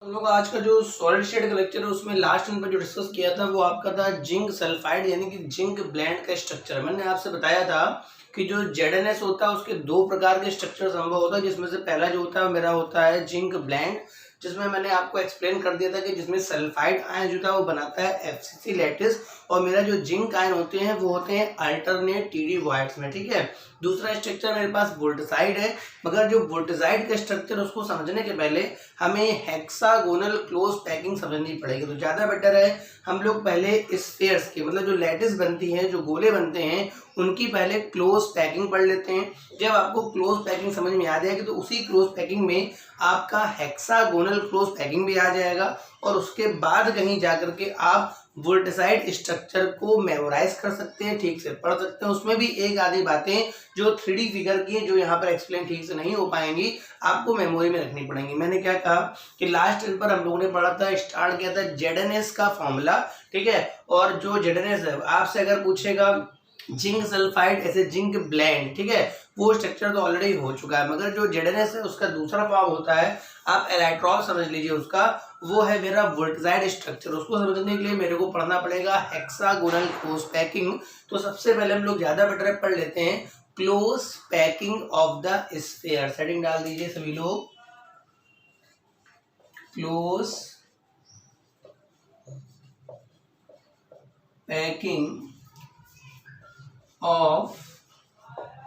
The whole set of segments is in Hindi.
हम लोग आज का जो सॉलिड स्टेट का लेक्चर है उसमें लास्ट टाइम पर जो डिस्कस किया था वो आपका था जिंक सल्फाइड यानी कि जिंक ब्लेंड का स्ट्रक्चर। मैंने आपसे बताया था कि जो जेडएनएस होता है उसके दो प्रकार के स्ट्रक्चर संभव होता है, जिसमें से पहला जो होता है मेरा होता है जिंक ब्लेंड, जिसमें मैंने आपको एक्सप्लेन कर दिया था कि जिसमें सल्फाइड आयन जो था वो बनाता है एफसीसी लैटिस, और मेरा जो जिंक आयन होते हैं वो होते हैं अल्टरनेट टीडी वॉइड्स में। ठीक है, दूसरा स्ट्रक्चर मेरे पास वोल्टेसाइड है, मगर जो वोल्टेसाइड का स्ट्रक्चर उसको समझने के पहले हमें हेक्सागोनल क्लोज पैकिंग समझनी पड़ेगी। तो ज़्यादा बेटर है हम लोग पहले स्फीयर्स की, मतलब जो लैटिस बनती है, जो गोले बनते हैं, उनकी पहले क्लोज पैकिंग पढ़ लेते हैं। जब आपको क्लोज पैकिंग समझ में आ जाएगी तो उसी क्लोज पैकिंग में आपका हेक्सागोनल क्लोज पैकिंग भी आ जाएगा, और उसके बाद कहीं जाकर के आप वोल्टेसाइड स्ट्रक्चर को मेमोराइज कर सकते हैं, ठीक से पढ़ सकते हैं। उसमें भी एक आधी बातें जो 3D फिगर की है, जो यहाँ पर एक्सप्लेन ठीक से नहीं हो पाएंगी, आपको मेमोरी में रखनी पड़ेंगी। मैंने क्या कहा कि लास्ट टाइम पर हम लोगों ने पढ़ा था, स्टार्ट किया था जेडएनएस का फॉर्मूला। ठीक है, और जो जेडएनएस है आपसे अगर पूछेगा जिंक सल्फाइड ऐसे जिंक ब्लेंड, ठीक है, वो स्ट्रक्चर तो ऑलरेडी हो चुका है, मगर जो जेडएनएस है उसका दूसरा फॉर्म होता है, आप इलेक्ट्रॉन समझ लीजिए उसका, वो है मेरा वोल्टेसाइड स्ट्रक्चर। उसको समझने के लिए मेरे को पढ़ना पड़ेगा हेक्सागोनल क्लोज पैकिंग। तो सबसे पहले हम लोग ज्यादा बेटर पढ़ लेते हैं close packing of the sphere. Setting डाल दीजिए सभी लोग, क्लोज पैकिंग ऑफ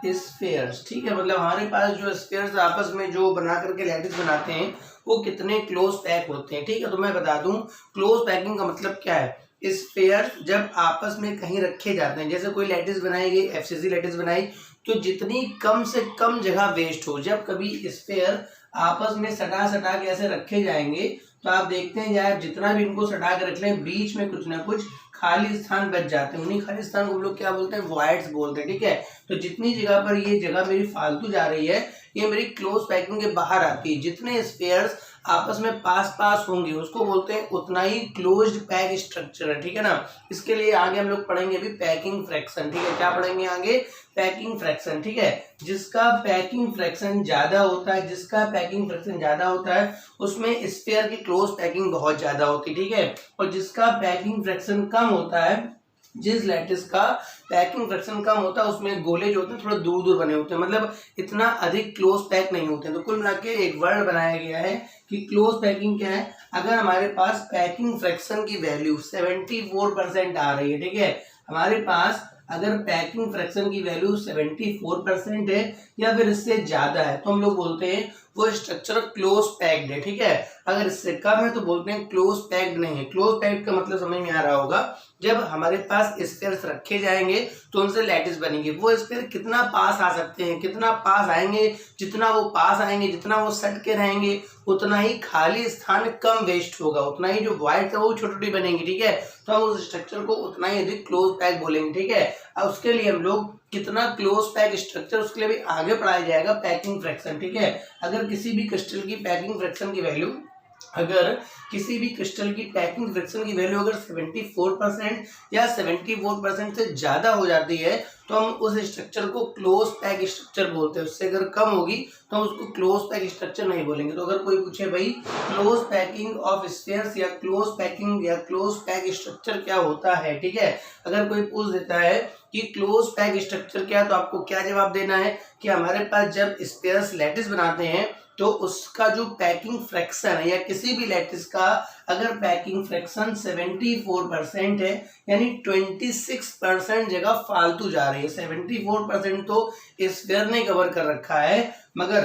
स्फीयर्स। ठीक है, मतलब हमारे पास जो स्फीयर्स आपस में जो बना करके लैटिस बनाते हैं वो कितने क्लोज पैक होते हैं। ठीक है, तो मैं बता दूं क्लोज पैकिंग का मतलब क्या है। स्फीयर जब आपस में कहीं रखे जाते हैं, जैसे कोई लैटिस बनाई गई, एफसीसी लैटिस बनाई, तो जितनी कम से कम जगह वेस्ट हो, जब कभी स्फीयर आपस में सटा सटा के ऐसे रखे जाएंगे तो आप देखते हैं यार, जितना भी इनको सटा के रख लें, बीच में कुछ ना कुछ खाली स्थान बच जाते हैं। उन्हीं खाली स्थान को हम लोग क्या बोलते हैं, वॉइड्स बोलते हैं। ठीक है, तो जितनी जगह पर ये जगह मेरी फालतू जा रही है, ये मेरी क्लोज पैकिंग के बाहर आती है। जितने स्फीयर्स आपस में पास पास होंगे उसको बोलते हैं उतना ही क्लोज्ड पैक स्ट्रक्चर है। ठीक है ना, इसके लिए आगे हम लोग पढ़ेंगे अभी पैकिंग फ्रैक्शन। ठीक है, क्या पढ़ेंगे आगे, पैकिंग फ्रैक्शन। ठीक है, जिसका पैकिंग फ्रैक्शन ज्यादा होता है, जिसका पैकिंग फ्रैक्शन ज्यादा होता है उसमें स्फीयर की क्लोज पैकिंग बहुत ज्यादा होती है। ठीक है, और जिसका पैकिंग फ्रैक्शन कम होता है, जिस लैटिस का पैकिंग फ्रैक्शन कम होता है उसमें गोले जो होते हैं थोड़ा दूर दूर बने होते हैं, मतलब इतना अधिक क्लोज पैक नहीं होते हैं। तो कुल मिला के एक वर्ड बनाया गया है कि क्लोज पैकिंग क्या है। अगर हमारे पास पैकिंग फ्रैक्शन की वैल्यू 74% आ रही है, ठीक है, हमारे पास अगर पैकिंग फ्रैक्शन की वैल्यू 74% है या फिर इससे ज्यादा है, तो हम लोग बोलते हैं वो स्ट्रक्चर क्लोज पैक्ड है। ठीक है, अगर इससे कम है तो बोलते हैं क्लोज पैक्ड नहीं है। क्लोज पैक्ड का मतलब समझ में आ रहा होगा, जब हमारे पास स्फीयर्स रखे जाएंगे तो उनसे लैटिस बनेंगे। वो स्फीयर कितना पास आ सकते हैं, कितना पास आएंगे, जितना वो पास आएंगे, जितना वो सट के रहेंगे, उतना ही खाली स्थान कम वेस्ट होगा, उतना ही जो वॉइड है वो छोटी छोटी बनेंगी। ठीक है, तो हम उस स्ट्रक्चर को उतना ही अधिक क्लोज पैक बोलेंगे। ठीक है, अब उसके लिए हम लोग कितना क्लोज पैक स्ट्रक्चर, उसके लिए भी आगे पढ़ाया जाएगा पैकिंग फ्रैक्शन। ठीक है, अगर किसी भी क्रिस्टल की पैकिंग फ्रैक्शन की वैल्यू, अगर किसी भी क्रिस्टल की पैकिंग फ्रैक्शन की वैल्यू अगर 74% या 74% से ज्यादा हो जाती है तो हम उस स्ट्रक्चर को क्लोज पैक स्ट्रक्चर बोलते हैं। उससे अगर कम होगी तो हम उसको क्लोज पैक स्ट्रक्चर नहीं बोलेंगे। तो अगर कोई पूछे भाई क्लोज पैकिंग ऑफ स्फीयर्स या क्लोज पैकिंग या क्लोज पैक स्ट्रक्चर क्या होता है, ठीक है, अगर कोई पूछ देता है कि क्लोज पैक स्ट्रक्चर क्या, तो आपको क्या जवाब देना है कि हमारे पास जब स्फीयर्स लैटिस बनाते हैं तो उसका जो पैकिंग फ्रैक्शन है, या किसी भी लैटिस का अगर पैकिंग फ्रैक्शन 74% है, यानी 26% जगह फालतू जा रही है। 74% तो स्फीयर ने कवर कर रखा है, मगर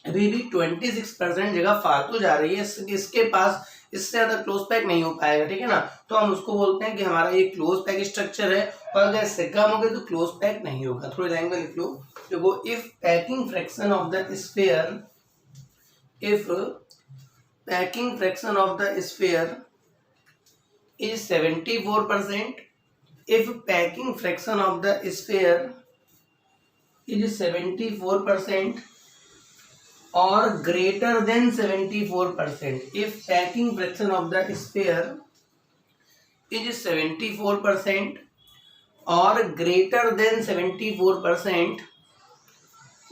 अभी भी 26% जगह फालतू जा रही है, इसके पास इससे ज्यादा क्लोज पैक नहीं हो पाएगा। ठीक है ना, तो हम उसको बोलते हैं कि हमारा ये क्लोज पैक स्ट्रक्चर है, और अगर इससे कम हो गए तो क्लोज पैक नहीं होगा। थोड़ी लाइन में लिख लो, देखो, if packing fraction of the sphere, if packing fraction of the sphere is 74%, if packing fraction of the sphere is 74% or greater than 74%, if packing fraction of the sphere is 74% or greater than 74%,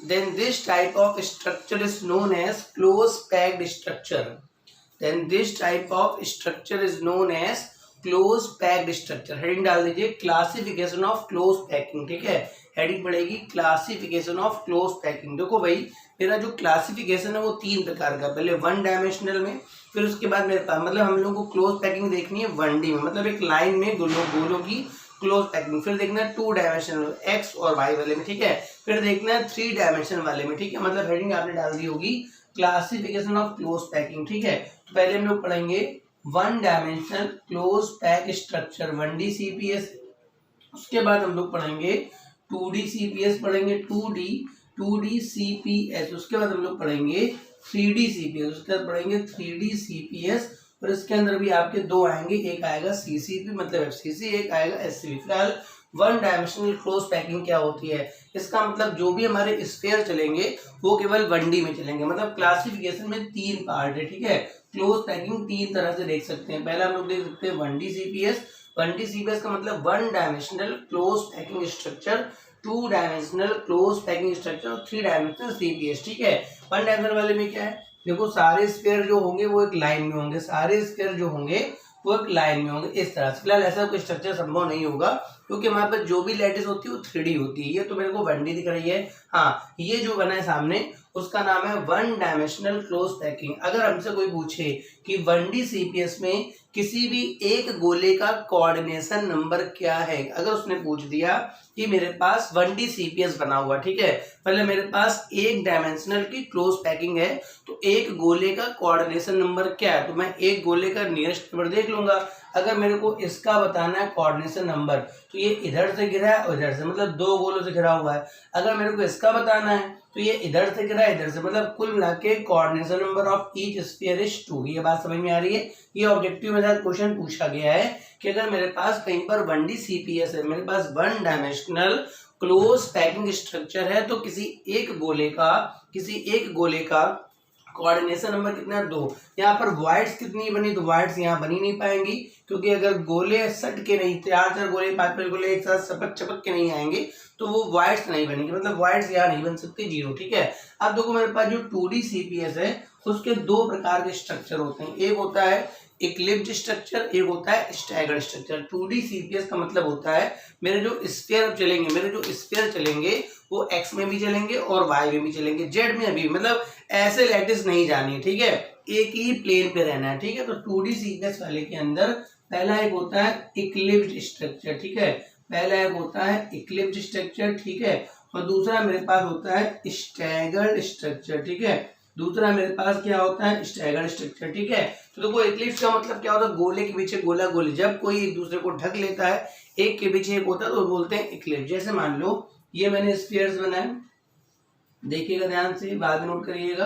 then this type of structure is known as close packed structure. Then this type of structure is known as close packed structure. Heading डाल दीजिए क्लासिफिकेशन ऑफ क्लोज पैकिंग, ठीक है। हेडिंग पड़ेगी क्लासिफिकेशन ऑफ क्लोज पैकिंग। देखो भाई मेरा जो क्लासिफिकेशन है वो 3 प्रकार का, पहले 1 डायमेंशनल में, फिर उसके बाद मेरे पास मतलब हम लोग को क्लोज पैकिंग देखनी है 1D में, मतलब एक लाइन में गोलों की क्लोज पैकिंग। फिर देखना है 2 डायमेंशनल एक्स और वाई वाले में, ठीक है। फिर देखना है 3 डायमेंशन वाले में, ठीक है। मतलब हेडिंग आपने डाल दी होगी क्लासिफिकेशन ऑफ क्लोज पैकिंग, ठीक है। तो पहले हम लोग पढ़ेंगे 1 dimensional close pack structure 1D CPS। उसके बाद हम लोग पढ़ेंगे 2D CPS पढ़ेंगे, 2D CPS। उसके बाद हम लोग पढ़ेंगे 3D CPS। उसके बाद पढ़ेंगे 3D CPS। और इसके अंदर भी आपके 2 आएंगे, एक आएगा CCP मतलब FCC, एक आएगा SCP। फिलहाल 1 डायमेंशनल क्लोज पैकिंग क्या होती है, इसका मतलब जो भी हमारे स्फीयर चलेंगे वो केवल 1D में चलेंगे। मतलब क्लासिफिकेशन में 3 पार्ट है, ठीक है। क्लोज पैकिंग 3 तरह से देख सकते हैं। पहला हम लोग देख सकते हैं 1D CPS। 1D CPS का मतलब 1 dimensional close packing structure, 2 dimensional close packing structure और 3 डायमेंशनल CPS, ठीक है। 1 डायमेंशनल वाले में क्या है, देखो सारे स्फीयर जो होंगे वो एक लाइन में होंगे, सारे स्फीयर जो होंगे वो एक लाइन में होंगे इस तरह से। फिलहाल ऐसा कोई स्ट्रक्चर संभव नहीं होगा क्योंकि हमारे पास जो भी लैटिस होती है वो 3D होती है। ये तो मेरे को 1D दिख रही है, हाँ ये जो बना है सामने उसका नाम है 1 डायमेंशनल क्लोज पैकिंग। अगर हमसे कोई पूछे कि 1D CPS में किसी भी एक गोले का कोऑर्डिनेशन नंबर क्या है, अगर उसने पूछ दिया कि मेरे पास 1D CPS बना हुआ, ठीक है, पहले मेरे पास 1 डायमेंशनल की क्लोज पैकिंग है, तो एक गोले का कोऑर्डिनेशन नंबर क्या है, तो मैं एक गोले का नियरेस्ट नंबर देख लूंगा। अगर मेरे को इसका बताना है कोऑर्डिनेशन नंबर, तो ये इधर से गिरा है और इधर से, मतलब 2 गोलों से घिरा हुआ है। अगर मेरे को इसका बताना है तो ये इधर से गिरा है इधर से, मतलब कुल मिला के coordination number of each sphere is 2। ये बात समझ में आ रही है। ये ऑब्जेक्टिव में क्वेश्चन पूछा गया है कि अगर मेरे पास कहीं पर 1D CPS है, मेरे पास 1 डायमेंशनल क्लोज पैकिंग स्ट्रक्चर है, तो किसी एक गोले का कोऑर्डिनेशन नंबर कितना है 2। यहाँ पर वाइड्स कितनी बनी, तो वाइड्स यहाँ बनी नहीं पाएंगी क्योंकि अगर गोले सट के नहीं, 4 गोले 5 गोले एक साथ चपक के नहीं आएंगे तो वो वाइड्स नहीं बनेंगे, मतलब वाइड्स यहाँ नहीं बन सकते, 0, ठीक है। अब देखो मेरे पास जो 2D CPS है उसके 2 प्रकार के स्ट्रक्चर होते हैं, एक होता है इक्लिप्स्ड स्ट्रक्चर, एक होता है स्टैगर्ड स्ट्रक्चर। 2D CPS का मतलब होता है मेरे जो स्फीयर चलेंगे वो एक्स में भी चलेंगे और वाई में भी चलेंगे, जेड में भी, मतलब ऐसे लैटिस नहीं जानी है, ठीक है, एक ही प्लेन पे रहना है, ठीक है। तो 2D CPS वाले के अंदर पहला एक होता है इक्लिप्स्ड स्ट्रक्चर, ठीक है, पहला एक होता है इक्लिप्स्ड स्ट्रक्चर, ठीक है, और दूसरा मेरे पास होता है स्टैगर्ड स्ट्रक्चर, ठीक है। दूसरा मेरे पास क्या होता है स्टैगर्ड स्ट्रक्चर, ठीक है। तो देखो इक्लिप्स का मतलब क्या होता है, गोले के पीछे गोला गोली, जब कोई एक दूसरे को ढक लेता है, एक के पीछे एक होता है तो बोलते हैं इक्लिप्स। जैसे मान लो ये मैंने स्फीयर्स बनाए, देखिएगा ध्यान से, बाद में नोट करिएगा।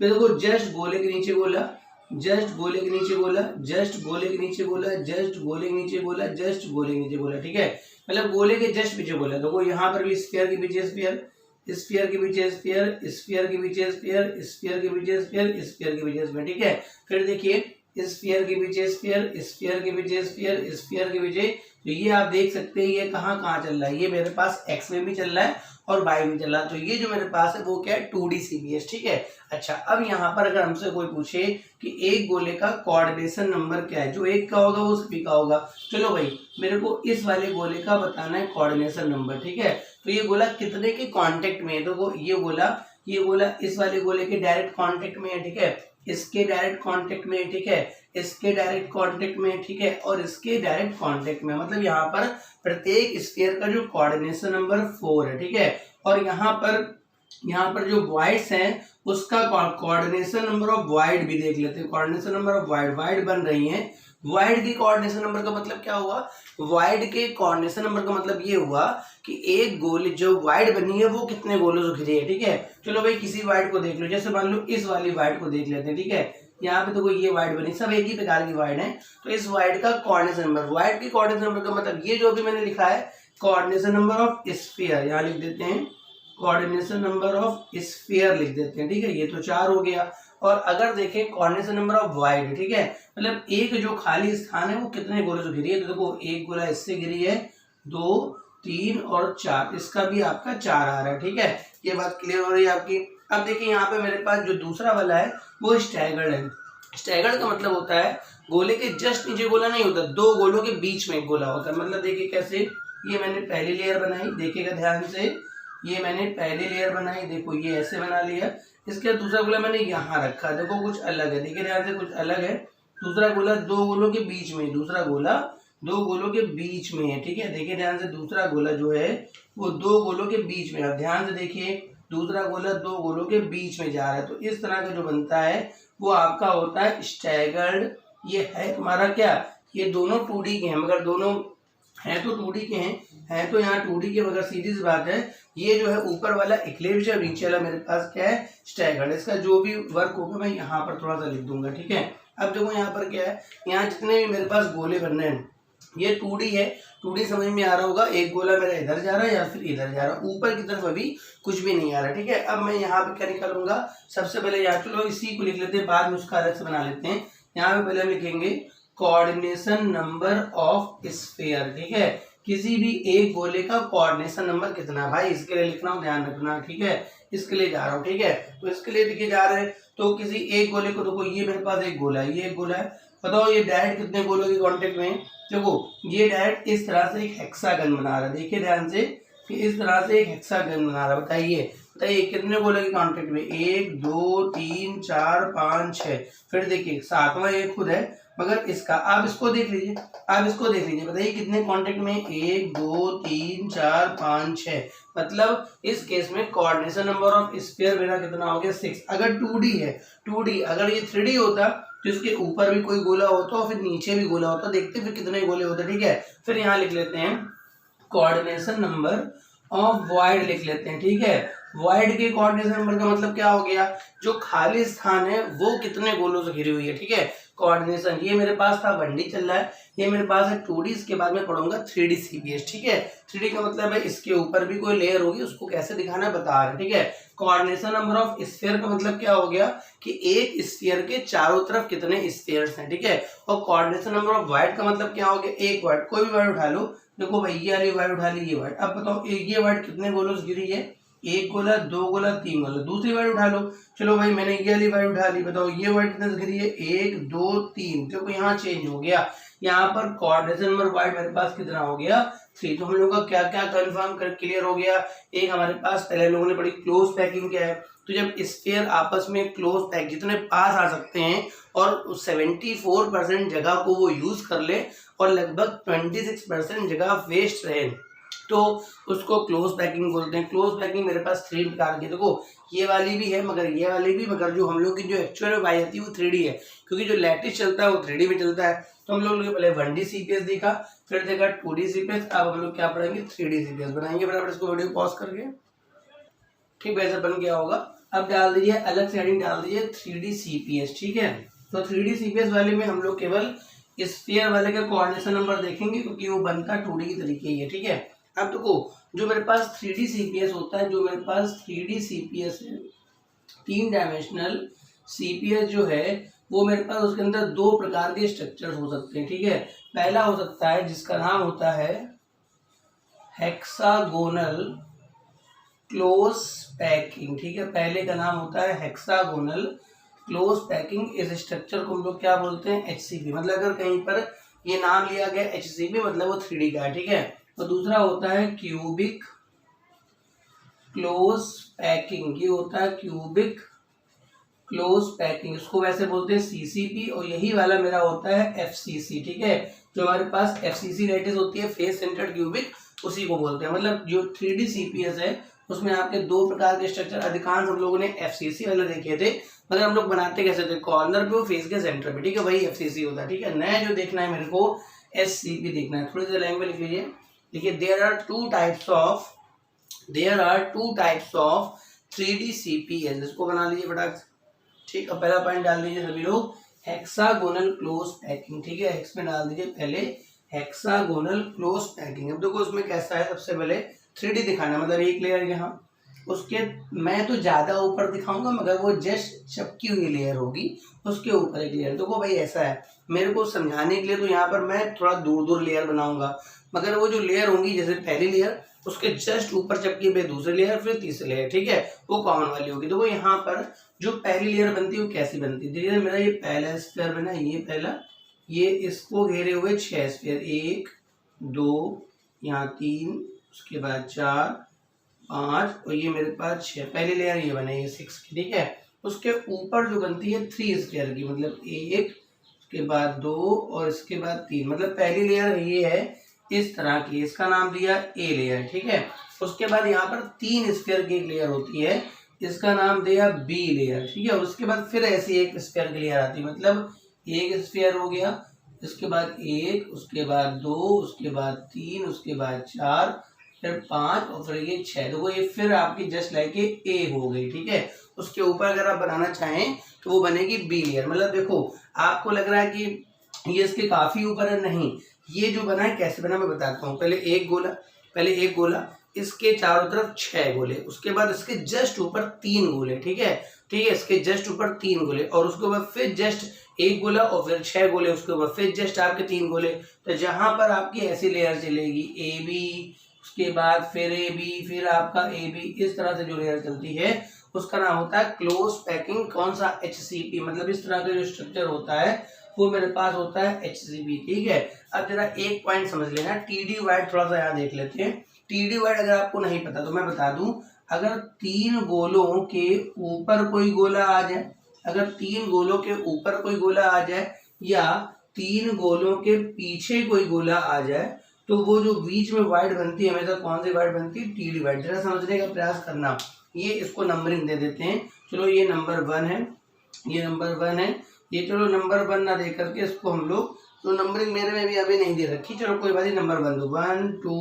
फिर देखो जस्ट गोले के नीचे गोला, जस्ट गोले के नीचे गोला, जस्ट गोले के नीचे गोला, जस्ट गोले के नीचे गोला, जस्ट गोले के नीचे गोला, ठीक है, मतलब गोले के जस्ट पीछे गोला। देखो यहाँ पर भी स्फीयर के पीछे स्फीयर, स्फीयर के पीछे स्फीयर, स्फीयर के पीछे स्फीयर, स्फीयर के पीछे स्फीयर, स्फीयर के पीछे स्फीयर, ठीक है। फिर देखिए स्फीयर के पीछे स्फीयर, स्फीयर के पीछे स्फीयर, स्फीयर के पीछे, तो ये आप देख सकते हैं ये कहाँ चल रहा है, ये मेरे पास एक्स में भी चल रहा है और वाई में चल रहा है, तो ये जो मेरे पास है वो क्या है 2D CPS, ठीक है। अच्छा अब यहाँ पर अगर हमसे कोई पूछे कि एक गोले का कोऑर्डिनेशन नंबर क्या है, जो एक का होगा वो सभी का होगा। चलो भाई मेरे को इस वाले गोले का बताना है कोऑर्डिनेशन नंबर, ठीक है। तो ये गोला कितने के कांटेक्ट में है, तो वो ये गोला इस वाले गोले के डायरेक्ट कांटेक्ट में है, ठीक है, इसके डायरेक्ट कांटेक्ट में, ठीक है, इसके डायरेक्ट कांटेक्ट में, ठीक है, और इसके डायरेक्ट कांटेक्ट में, मतलब यहाँ पर प्रत्येक स्फीयर का जो कोऑर्डिनेशन नंबर 4 है, ठीक है। और यहाँ पर जो वाइड्स हैं उसका कोऑर्डिनेशन नंबर ऑफ वाइड भी देख लेते हैं। कोऑर्डिनेशन नंबर ऑफ वाइड बन रही हैं, वाइड की कोऑर्डिनेशन नंबर का मतलब क्या हुआ, वाइड के कोऑर्डिनेशन नंबर का मतलब ये हुआ कि एक गोले जो वाइड बनी है वो कितने गोलों से घिरी है, ठीक है। चलो भाई किसी वाइड को देख लो, जैसे मान लो इस वाली वाइड को देख लेते हैं, ठीक है, यहाँ पे तो कोई ये वाइड बनी, सब एक ही प्रकार की वाइड है, तो इस वाइड का कोऑर्डिनेशन नंबर, वाइड की कोऑर्डिनेशन नंबर का मतलब ये जो अभी मैंने लिखा है कोऑर्डिनेशन नंबर ऑफ स्फीयर, यहाँ लिख देते हैं कोऑर्डिनेशन नंबर ऑफ स्फीयर लिख देते हैं, ठीक है, ये तो 4 हो गया। और अगर देखें कोऑर्डिनेशन नंबर ऑफ वाइड, ठीक है, मतलब एक जो खाली स्थान है वो कितने गोलों से घिरी है, तो देखो एक गोला इससे घिरी है, 2 3 और 4, इसका भी आपका 4 आ रहा है, ठीक है, ये बात क्लियर हो रही है आपकी। अब देखिए यहाँ पे मेरे पास जो दूसरा वाला है वो स्टैगर्ड है, स्टैगर्ड का मतलब होता है गोले के जस्ट नीचे गोला नहीं होता, दो गोलों के बीच में एक गोला होता है। मतलब देखिए कैसे, ये मैंने पहली लेयर बनाई, देखिएगा ध्यान से, ये मैंने पहली लेयर बनाई, देखो ये ऐसे बना लिया। इसके बाद दूसरा गोला मैंने यहाँ रखा, देखो कुछ अलग है, देखिए ध्यान से कुछ अलग है। दूसरा गोला दो गोलों के बीच में, दूसरा गोला दो गोलों के बीच में है, ठीक है। देखिए ध्यान से, दूसरा गोला जो है वो दो गोलों के बीच में, अब ध्यान से देखिए, दूसरा गोला दो गोलों के बीच में जा रहा है। तो इस तरह का जो बनता है वो आपका होता है स्टैगर्ड। ये है तुम्हारा क्या, ये दोनों 2D के हैं, मगर दोनों हैं तो 2D के हैं तो यहाँ 2D के, मगर सीधी सी बात है, ये जो है ऊपर वाला इक्लिप्स है, नीचे वाला मेरे पास क्या है, स्टैगर्ड। इसका जो भी वर्क होगा मैं यहाँ पर थोड़ा सा लिख दूंगा, ठीक है। अब देखो यहाँ पर क्या है, यहाँ जितने भी मेरे पास गोले बन रहे हैं ये 2D है, 2D समझ में आ रहा होगा। एक गोला मेरा इधर जा रहा है या फिर इधर जा रहा है, ऊपर की तरफ अभी कुछ भी नहीं आ रहा, ठीक है। अब मैं यहाँ पे क्या निकालूंगा, सबसे पहले यहाँ, चलो इसी को लिख लेते हैं, बाद में उसका अलग से बना लेते हैं। यहाँ पे पहले हम लिखेंगे कोऑर्डिनेशन नंबर ऑफ स्फीयर, ठीक है। किसी भी एक गोले का कोऑर्डिनेशन नंबर कितना, भाई इसके लिए लिखना हो, ध्यान रखना, ठीक है। इसके लिए जा रहा हूँ, ठीक है। तो इसके लिए लिखे जा रहे हैं, तो किसी एक गोले को, देखो ये मेरे पास एक गोला है, ये एक गोला है, बताओ ये डायरेक्ट कितने गोलों के कांटेक्ट में है। देखो ये डायरेक्ट इस तरह से एक हेक्सागन बना रहा है, देखिए ध्यान से कि इस तरह से एक हेक्सागन बना रहा है। बताइए कितने गोले के कांटेक्ट में, 1 2 3 4 5 6, फिर देखिए सातवां एक खुद है, मगर इसका आप इसको देख लीजिए, बताइए कितने कांटेक्ट में, 1 2 3 4 5 6, मतलब इस केस में कोऑर्डिनेशन नंबर ऑफ स्फीयर मेरा कितना हो गया, 6। अगर 2D है, 2D, अगर ये 3D होता तो इसके ऊपर भी कोई गोला होता और फिर नीचे भी गोला होता, देखते फिर कितने गोले होते, ठीक है। फिर यहाँ लिख लेते हैं कोऑर्डिनेशन नंबर ऑफ वॉइड, लिख लेते हैं, ठीक है। वॉइड के कोऑर्डिनेशन नंबर का मतलब क्या हो गया, जो खाली स्थान है वो कितने गोलों से घिरी हुई है, ठीक है। कोऑर्डिनेशन, ये मेरे पास था 1D चल रहा है, ये मेरे पास है 2D, इसके बाद में पढ़ूंगा 3D CPS, ठीक है। 3D का मतलब है इसके ऊपर भी कोई लेयर होगी, उसको कैसे दिखाना बता रहे, ठीक है। कोऑर्डिनेशन नंबर ऑफ स्फीयर का मतलब क्या हो गया कि एक स्फीयर के चारों तरफ कितने स्फीयर्स हैं, ठीक है। और कोऑर्डिनेशन नंबर ऑफ वाइड का मतलब क्या हो गया, एक वाइड, कोई भी वाइड उठा लो, देखो भाई ये वाली वाइड उठा ली, ये वाइड, अब बताओ ये वाइड कितने गोलों से घिरी है, एक गोला, दो गोला, तीन गोला। दूसरी वाइड उठा लो, चलो भाई मैंने ये वाली वाइड उठा ली, बताओ ये वाइड कितने से घिरी है, 1 2 3, देखो यहाँ चेंज हो गया, यहाँ पर कोऑर्डिनेशन नंबर वाइड मेरे पास कितना हो गया, 3। तो हम लोगों का क्या क्या कंफर्म कर क्लियर हो गया। एक हमारे पास पहले लोगों ने पढ़ी क्लोज पैकिंग क्या है, तो जब स्फीयर आपस में क्लोज पैक जितने पास आ सकते हैं और 74% जगह को वो यूज कर ले और लगभग 26% जगह वेस्ट रहे, तो उसको क्लोज पैकिंग बोलते हैं। क्लोज पैकिंग मेरे पास 3 प्रकार की, देखो ये वाली भी है, मगर ये वाली भी, मगर जो हम लोग की जो एक्चुअल में पाई जाती है वो 3D है, क्योंकि जो लैटिस चलता है वो 3D में चलता है। तो हम लोग ने पहले 1D CPS देखा, फिर देखा 2D CPS, अब हम लोग क्या पढ़ेंगे, 3D CPS बनाएंगे। बराबर, इसको वीडियो पॉज करके, ठीक वैसे बन गया होगा। अब डाल दीजिए अलग से हेडिंग डाल दीजिए 3D CPS, ठीक है। तो 3D CPS वाले में हम लोग केवल स्फीयर वाले का कोऑर्डिनेशन नंबर देखेंगे, क्योंकि वो बनता 2D की तरीके ही है, ठीक है। अब देखो जो मेरे पास 3D CPS होता है, जो मेरे पास 3D CPS है, 3 डायमेंशनल CPS जो है वो मेरे पास, उसके अंदर 2 प्रकार के स्ट्रक्चर हो सकते हैं, ठीक है। पहला हो सकता है जिसका नाम होता है हेक्सागोनल क्लोज पैकिंग, ठीक है। पहले का नाम होता है हेक्सागोनल क्लोज पैकिंग। इस स्ट्रक्चर को हम लोग क्या बोलते हैं, HCP, मतलब अगर कहीं पर ये नाम लिया गया HCP मतलब वो 3D का है, ठीक है। और दूसरा होता है क्यूबिक क्लोज पैकिंग, ये होता है क्यूबिक क्लोज पैकिंग, इसको वैसे बोलते हैं CCP, और यही वाला मेरा होता है FCC, ठीक है। जो हमारे पास FCC लैटिस होती है, फेस सेंटर्ड क्यूबिक, उसी को बोलते हैं। मतलब जो 3D CPS है उसमें आपके 2 प्रकार के स्ट्रक्चर, अधिकांश हम लोगों ने FCC वाले देखे थे, मगर हम लोग बनाते कैसे थे, कॉर्नर पे, फेस के सेंटर पे, ठीक है, वही FCC होता है, ठीक है। नया जो देखना है मेरे को SCP देखना है, थोड़ी सी लैंग्वेज लिख लीजिए, देखिए there are two types of 3D CPS, इसको बना लीजिए फटाक से, ठीक है। पहला पॉइंट डाल दीजिए सभी लोग, हेक्सागोनल क्लोज पैकिंग, ठीक है। हेक्स में डाल दीजिए पहले हेक्सागोनल क्लोज पैकिंग। अब देखो उसमें कैसा है, सबसे पहले 3D दिखाना, मतलब एक लेयर यहाँ, उसके मैं तो ज्यादा ऊपर दिखाऊंगा, मगर वो जस्ट चिपकी हुई लेयर होगी, उसके ऊपर एक लेयर। देखो भाई ऐसा है, मेरे को समझाने के लिए तो यहाँ पर मैं थोड़ा दूर दूर लेयर बनाऊंगा, मगर वो जो लेयर होंगी, जैसे पहली लेयर, उसके जस्ट ऊपर चिपकी हुई दूसरी लेयर, फिर तीसरी लेयर, ठीक है, वो कॉमन वाली होगी। देखो यहाँ पर जो पहली लेयर बनती है वो कैसी बनती है। देखिए मेरा ये पहला स्फीयर बना, ये पहला, ये इसको घेरे हुए 6 स्फीयर, 1 2 यहाँ 3, उसके बाद 4 5 और ये मेरे पास 6, पहली लेयर ये बने, ये 6 की, ठीक है। उसके ऊपर जो बनती है 3 स्फीयर की, मतलब 1, उसके बाद 2 और इसके बाद 3, मतलब पहली लेयर ये है इस तरह की, इसका नाम दिया ए लेयर, ठीक है। उसके बाद यहाँ पर 3 स्फीयर की एक लेयर होती है, इसका नाम दिया बी लेयर, ठीक है। उसके बाद फिर ऐसी एक स्फीयर की लेयर आती है, मतलब एक स्फीयर हो गया, इसके बाद 1, उसके बाद 2, उसके बाद 3, उसके बाद 4, फिर 5 और फिर ये 6। देखो ये फिर आपकी जस्ट लाइक ए हो गई, ठीक है। उसके ऊपर अगर आप बनाना चाहें तो वो बनेगी बी लेयर। मतलब देखो आपको लग रहा है कि ये इसके काफी ऊपर है, नहीं, ये जो बना है कैसे बना मैं बताता हूँ। पहले एक गोला, इसके चारों तरफ 6 गोले, उसके बाद इसके जस्ट ऊपर 3 गोले, ठीक है, इसके जस्ट ऊपर 3 गोले और उसके बाद फिर जस्ट 1 गोला और फिर 6 गोले, उसके बाद फिर जस्ट आपके 3 गोले। तो जहां पर आपकी ऐसी लेयर चलेगी ए बी, उसके बाद फिर ए बी, फिर आपका ए बी, इस तरह से जो लेयर चलती है उसका नाम होता है क्लोज पैकिंग। कौन सा, HCP, मतलब इस तरह का जो स्ट्रक्चर होता है वो मेरे पास होता है HCP, ठीक है। अब जरा एक पॉइंट समझ लेना, TD वाइड थोड़ा सा यहाँ देख लेते हैं। TD वाइड अगर आपको नहीं पता तो मैं बता दूं, अगर 3 गोलों के ऊपर कोई गोला आ जाए, अगर 3 गोलों के ऊपर कोई गोला आ जाए या 3 गोलों के पीछे कोई गोला आ जाए तो वो जो बीच में वाइड बनती है हमेशा कौन सी वाइड बनती है, TD वाइड। जरा समझने का प्रयास करना। ये इसको नंबरिंग दे देते हैं, चलो ये नंबर 1 है, ये नंबर 1 है, ये चलो नंबर 1 ना दे करके इसको हम लोग, तो नंबरिंग मेरे में भी अभी नहीं दे रखी, चलो कोई बात नहीं, नंबर 1 दो, 1 2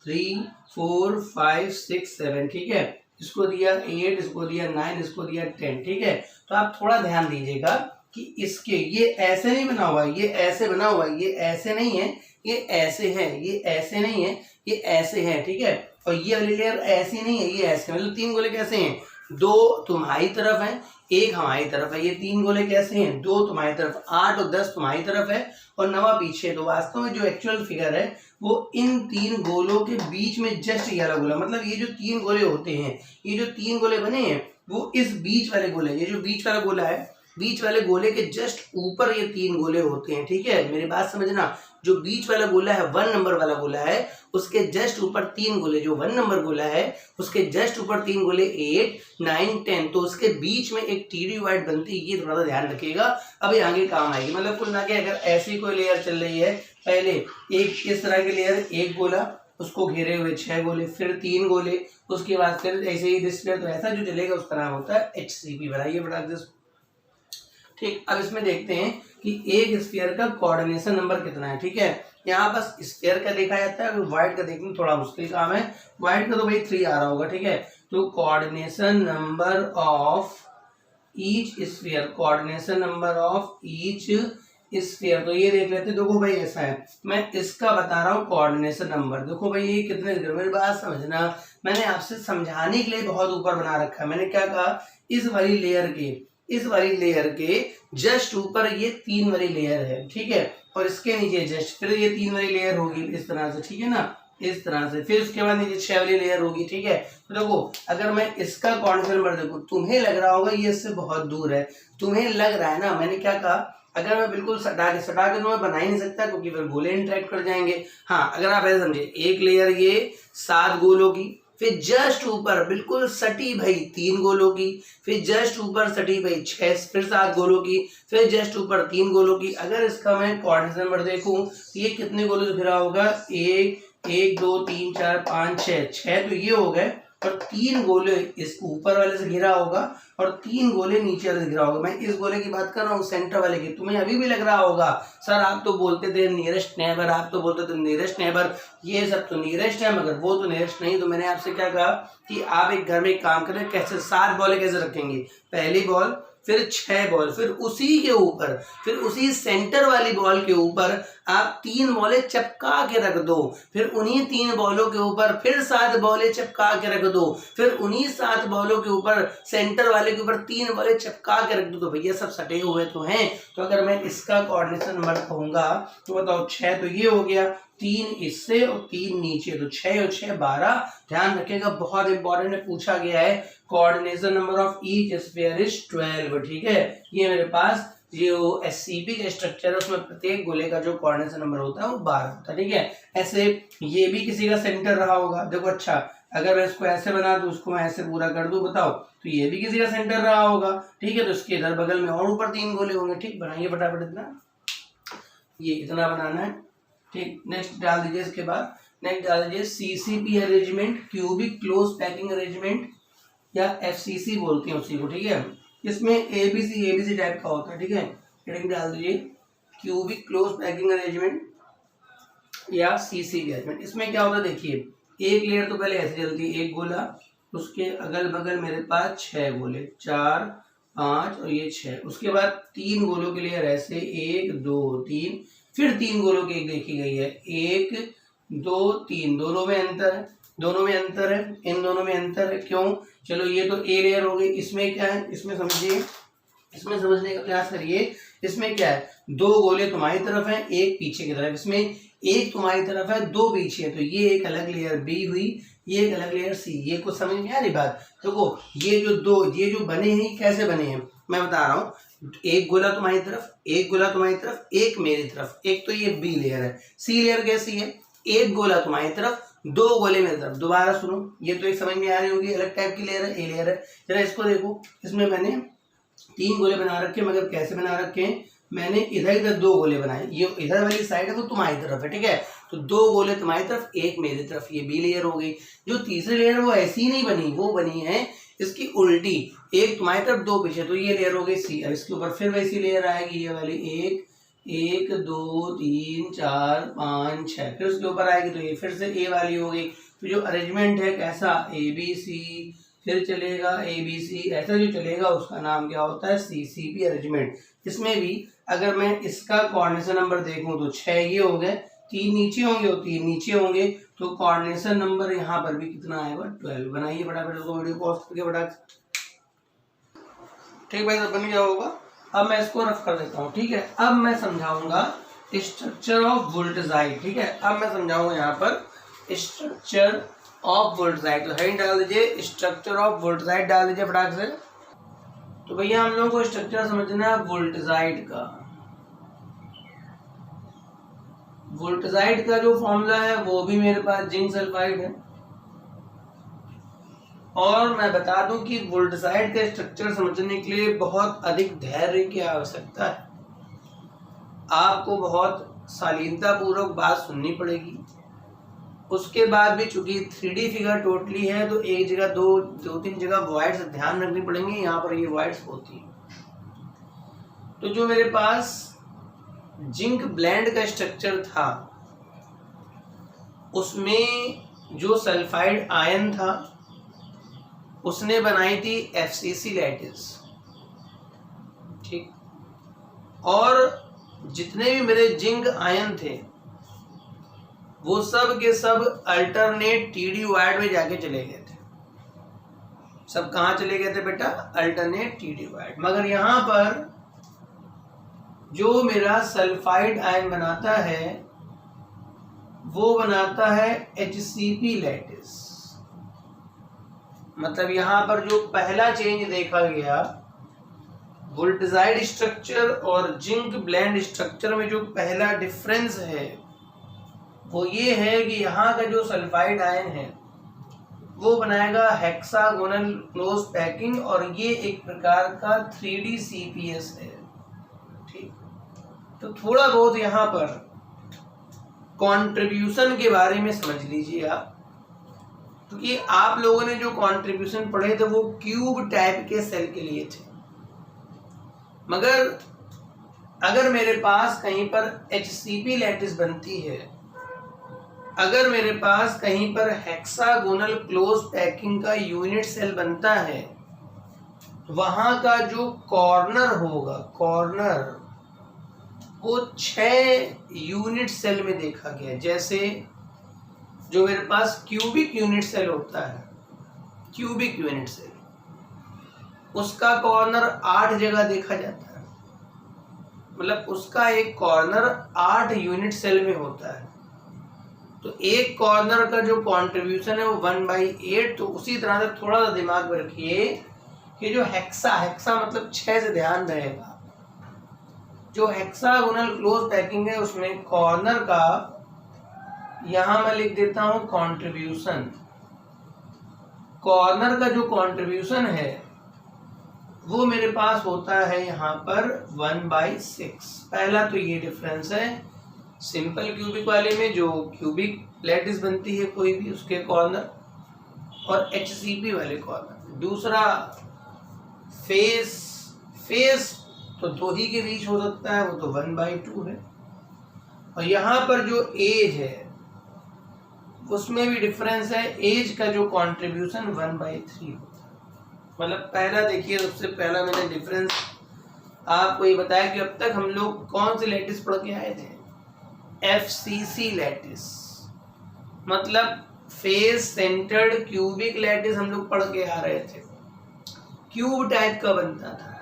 3 4 5 6 7, ठीक है। इसको दिया 8, इसको दिया 9, इसको दिया 10, ठीक है। तो आप थोड़ा ध्यान दीजिएगा कि इसके ये ऐसे नहीं बना हुआ, ये ऐसे बना हुआ, ये ऐसे नहीं है, ये ऐसे है, ये ऐसे नहीं है, ये ऐसे है, ठीक है। और ये वाली लेयर ऐसी नहीं है, ये ऐसे, मतलब 3 गोले कैसे हैं, 2 तुम्हारी तरफ है, 1 हमारी तरफ है। ये 3 गोले कैसे हैं, 2 तुम्हारी तरफ, 8 और 10 तुम्हारी तरफ है और 9 पीछे। तो वास्तव में जो एक्चुअल फिगर है वो इन 3 गोलों के बीच में जस्ट ये वाला गोला, मतलब ये जो 3 गोले होते हैं, ये जो 3 गोले बने हैं वो इस बीच वाले गोले, ये जो बीच वाला गोला है, बीच वाले गोले के जस्ट ऊपर ये 3 गोले होते हैं, ठीक है। मेरी बात समझना, जो बीच वाला गोला है 1 नंबर वाला गोला है, उसके जस्ट ऊपर 3 गोले, जो 1 नंबर गोला है उसके जस्ट ऊपर 3 गोले, 8 9 10, तो उसके बीच में एक TD वाइड बनती है, ये थोड़ा सा ध्यान रखिएगा, अभी आगे काम आएगी। मतलब कुल ना के अगर ऐसी कोई लेयर चल रही है, पहले एक इस तरह की लेयर, 1 गोला, उसको घेरे हुए 6 गोले, फिर 3 गोले, उसके बाद फिर ऐसे ही डिस्प्ले, तो ऐसा जो चलेगा उसका नाम होता है HCP। बनाइए बता, ठीक। अब इसमें देखते हैं कि एक स्फीयर का कोऑर्डिनेशन नंबर कितना है, ठीक है। यहाँ बस स्फीयर का देखा जाता है, वाइड का देखना थोड़ा मुश्किल काम है। वाइड का तो भाई 3 आ रहा होगा, ठीक है। तो coordination number of each sphere, coordination number of each sphere, तो ये देख लेते हैं। देखो भाई ऐसा है, मैं इसका बता रहा हूँ कोऑर्डिनेशन नंबर। देखो भाई ये कितने, मेरी बात समझना, मैंने आपसे समझाने के लिए बहुत ऊपर बना रखा है। मैंने क्या कहा, इस वाली लेयर के जस्ट ऊपर ये 3 वाली लेयर है, ठीक है, और इसके नीचे जस्ट फिर ये 3 वाली लेयर होगी इस तरह से, ठीक है ना, इस तरह से। फिर उसके बाद नीचे 6 वाली लेयर होगी, ठीक है। तो देखो अगर मैं इसका कोऑर्डिनेशन नंबर देखो, तुम्हें लग रहा होगा ये इससे बहुत दूर है, तुम्हें लग रहा है ना, मैंने क्या कहा, अगर मैं बिल्कुल सटा के तो मैं बना ही नहीं सकता, क्योंकि फिर गोले इंटरेक्ट कर जाएंगे। हाँ, अगर आप ऐसे समझे, एक लेयर ये 7 गोलों की, फिर जस्ट ऊपर बिल्कुल सटी भाई 3 गोलों की, फिर जस्ट ऊपर सटी भाई 6, फिर 7 गोलों की, फिर जस्ट ऊपर 3 गोलों की। अगर इसका मैं कोऑर्डिनेशन नंबर देखूं तो ये कितने गोलों से घिरा होगा, 1 2 3 4 5 6, तो ये हो गए, और 3 गोले इस ऊपर वाले से घिरा होगा और 3 गोले नीचे वाले से घिरा होगा। मैं इस गोले की बात कर रहा हूँ, सेंटर वाले की। तुम्हें अभी भी लग रहा होगा सर आप तो बोलते थे नियरेस्ट नेबर, आप तो बोलते थे नियरेस्ट नेबर, ये सब तो नियरेस्ट है मगर वो तो नियरेस्ट नहीं। तो मैंने आपसे क्या कहा कि आप एक घर में एक काम करें, कैसे 7 बॉलें कैसे रखेंगे, पहली बॉल, फिर 6 बॉल, फिर उसी के ऊपर, फिर उसी सेंटर वाली बॉल के ऊपर आप 3 बॉलें चिपका के रख दो, फिर उन्हीं 3 बॉलों के ऊपर फिर 7 बॉलें चिपका के रख दो, फिर उन्हीं 7 बॉलों के ऊपर सेंटर वाले के ऊपर 3 बॉलें चिपका के रख दो, तो भैया सब सटे हुए तो हैं। तो अगर मैं इसका कोऑर्डिनेशन नंबर कहूंगा तो बताओ 6 तो ये हो गया, 3 इससे और 3 नीचे, तो 6 और 6 12। ध्यान रखिएगा बहुत इंपॉर्टेंट है, पूछा गया है coordination number of each sphere is 12। ठीक है, ये मेरे पास जो एससीपी का स्ट्रक्चर है उसमें प्रत्येक गोले का जो कोऑर्डिनेशन नंबर होता है वो 12 होता है। ठीक है, ऐसे ये भी किसी का सेंटर रहा होगा, देखो अच्छा अगर मैं इसको ऐसे बना दूं, उसको मैं ऐसे पूरा कर दूं, बताओ तो ये भी किसी का सेंटर रहा होगा। ठीक है, तो इसके इधर बगल में और ऊपर 3 गोले होंगे। ठीक, बनाइए फटाफट इतना, ये इतना बनाना है। ठीक, नेक्स्ट डाल दीजिए, इसके बाद नेक्स्ट डाल दीजिए CCP arrangement, cubic close packing arrangement या एफसीसी बोलते हैं उसी को। ठीक है, इसमें एबीसी टाइप का होता है। ठीक है, हेडिंग डाल दीजिए क्यूबिक क्लोज पैकिंग अरेंजमेंट या सीसीपी अरेंजमेंट। इसमें क्या होता है देखिए, एक लेयर तो पहले ऐसे चलती है, एक गोला, उसके अगल बगल मेरे पास 6 गोले, 4 5 और ये 6, उसके बाद 3 गोलों के लेयर ऐसे 1 2 3, फिर 3 गोलों की एक देखी गई है 1 2 3, दोनों में अंतर है, दोनों में अंतर है, इन दोनों में अंतर है। क्यों? चलो ये तो ए लेयर हो गई, इसमें क्या है, इसमें समझिए, इसमें समझने का प्रयास करिए। इसमें क्या है, 2 गोले तुम्हारी तरफ है, एक पीछे की तरफ, इसमें एक तुम्हारी तरफ है, 2 पीछे है, तो ये एक अलग लेयर बी हुई, ये एक अलग लेयर सी। ये कुछ समझ में आ रही बात? देखो ये जो बने हैं कैसे बने हैं मैं बता रहा हूँ। एक गोला तुम्हारी तरफ, एक गोला तुम्हारी तरफ, एक मेरी तरफ, एक तो ये बी लेयर है। सी लेयर कैसी है, एक गोला तुम्हारी तरफ, 2 गोले मेरी तरफ। दोबारा सुनो, ये तो एक समझ में आ रही होगी, अलग टाइप की लेयर है, ए लेयर है। जरा इसको देखो, इसमें मैंने 3 गोले बना रखे, मगर कैसे बना रखे हैं, मैंने इधर 2 गोले बनाए, ये इधर वाली साइड है वो तुम्हारी तरफ है। ठीक है, तो 2 गोले तुम्हारी तरफ, एक मेरी तरफ, ये बी लेयर हो गई। जो तीसरी लेयर वो ऐसी ही नहीं बनी, वो बनी है इसकी उल्टी, एक तुम्हारी तरफ 2 पीछे, तो ये लेयर हो गई सी। अब इसके ऊपर फिर वैसी लेयर आएगी, ये वाली 1 2 3 4 5 6, फिर उसके ऊपर आएगी तो ये फिर से ए वाली हो गई। तो जो अरेंजमेंट है कैसा, ए बी सी, फिर चलेगा ए बी सी, ऐसा जो चलेगा उसका नाम क्या होता है, सीसीपी अरेंजमेंट। इसमें भी अगर मैं इसका कोऑर्डिनेशन नंबर देखूं तो 6 ये हो गए, 3 नीचे होंगे और 3 नीचे होंगे, तो कोऑर्डिनेशन नंबर यहाँ पर भी कितना आएगा, 12। बनाइए फटाफट इसको, वीडियो पॉज करके फटाफट। ठीक भाई, तो बन गया होगा। अब मैं इसको रफ कर देता हूँ। ठीक है, अब मैं समझाऊंगा स्ट्रक्चर ऑफ वोल्टेजाइड। ठीक है, अब मैं समझाऊंगा यहाँ पर स्ट्रक्चर ऑफ वोल्टेजाइड। तो हेडिंग डाल दीजिए स्ट्रक्चर ऑफ वोल्टेजाइड, डाल दीजिए फटाक से। तो भैया हम लोगों को स्ट्रक्चर समझना है वोल्टेजाइड का। वोल्टेजाइड का जो फॉर्मूला है वो भी मेरे पास जिंक सल्फाइड है, और मैं बता दूं कि वोल्टेजाइड का स्ट्रक्चर समझने के लिए बहुत अधिक धैर्य की आवश्यकता है। आपको बहुत शालीनता पूर्वक बात सुननी पड़ेगी। उसके बाद भी चूंकि 3D फिगर टोटली है, तो एक जगह दो तीन जगह वॉइड्स ध्यान रखनी पड़ेंगी। यहाँ पर ये वॉइड्स होती हैं। तो जो मेरे पास जिंक ब्लेंड का स्ट्रक्चर था, उसमें जो सल्फाइड आयन था उसने बनाई थी एफसीसी लैटिस। ठीक, और जितने भी मेरे जिंक आयन थे वो सब के सब अल्टरनेट टीडी वाइड में जाके चले गए थे। सब कहाँ चले गए थे बेटा, अल्टरनेट टीडी वाइड। मगर यहाँ पर जो मेरा सल्फाइड आयन बनाता है वो बनाता है HCP लैटिस। मतलब यहाँ पर जो पहला चेंज देखा गया वोल्टेजाइड स्ट्रक्चर और जिंक ब्लेंड स्ट्रक्चर में, जो पहला डिफरेंस है वो ये है कि यहाँ का जो सल्फाइड आयन है वो बनाएगा हेक्सागोनल क्लोज पैकिंग, और ये एक प्रकार का 3D CPS है। ठीक, तो थोड़ा बहुत यहाँ पर कंट्रीब्यूशन के बारे में समझ लीजिए आप, क्योंकि आप लोगों ने जो कंट्रीब्यूशन पढ़े थे वो क्यूब टाइप के सेल के लिए थे। मगर अगर मेरे पास कहीं पर HCP लैटिस बनती है, अगर मेरे पास कहीं पर हेक्सागोनल क्लोज पैकिंग का यूनिट सेल बनता है, वहां का जो कॉर्नर होगा, कॉर्नर वो 6 यूनिट सेल में देखा गया। जैसे जो मेरे पास क्यूबिक यूनिट सेल होता है, क्यूबिक यूनिट सेल, उसका कॉर्नर 8 जगह देखा जाता है, मतलब उसका एक कॉर्नर 8 यूनिट सेल में होता है। तो एक कॉर्नर का जो कंट्रीब्यूशन है वो 1/8। तो उसी तरह से थोड़ा सा दिमाग में रखिए कि जो हेक्सा मतलब 6 से ध्यान रहेगा, जो हेक्सागोनल क्लोज पैकिंग है उसमें कॉर्नर का, यहां मैं लिख देता हूं कंट्रीब्यूशन, कॉर्नर का जो कंट्रीब्यूशन है वो मेरे पास होता है यहाँ पर 1/6। पहला तो ये डिफरेंस है सिंपल क्यूबिक वाले में, जो क्यूबिक लैटिस बनती है कोई भी, उसके कॉर्नर, और HCP वाले कॉर्नर। दूसरा फेस तो 2 ही के बीच हो सकता है, वो तो 1/2 है। और यहाँ पर जो एज है उसमें भी डिफरेंस है, एज का जो कंट्रीब्यूशन 1/3 होता है। मतलब पहला देखिए, सबसे पहला मैंने डिफरेंस आपको ये बताया कि अब तक हम लोग कौन से लैटिस पढ़ के आए थे, FCC लैटिस, मतलब फेस सेंटर्ड क्यूबिक लैटिस हम लोग पढ़ के आ रहे थे। क्यूब टाइप का बनता था,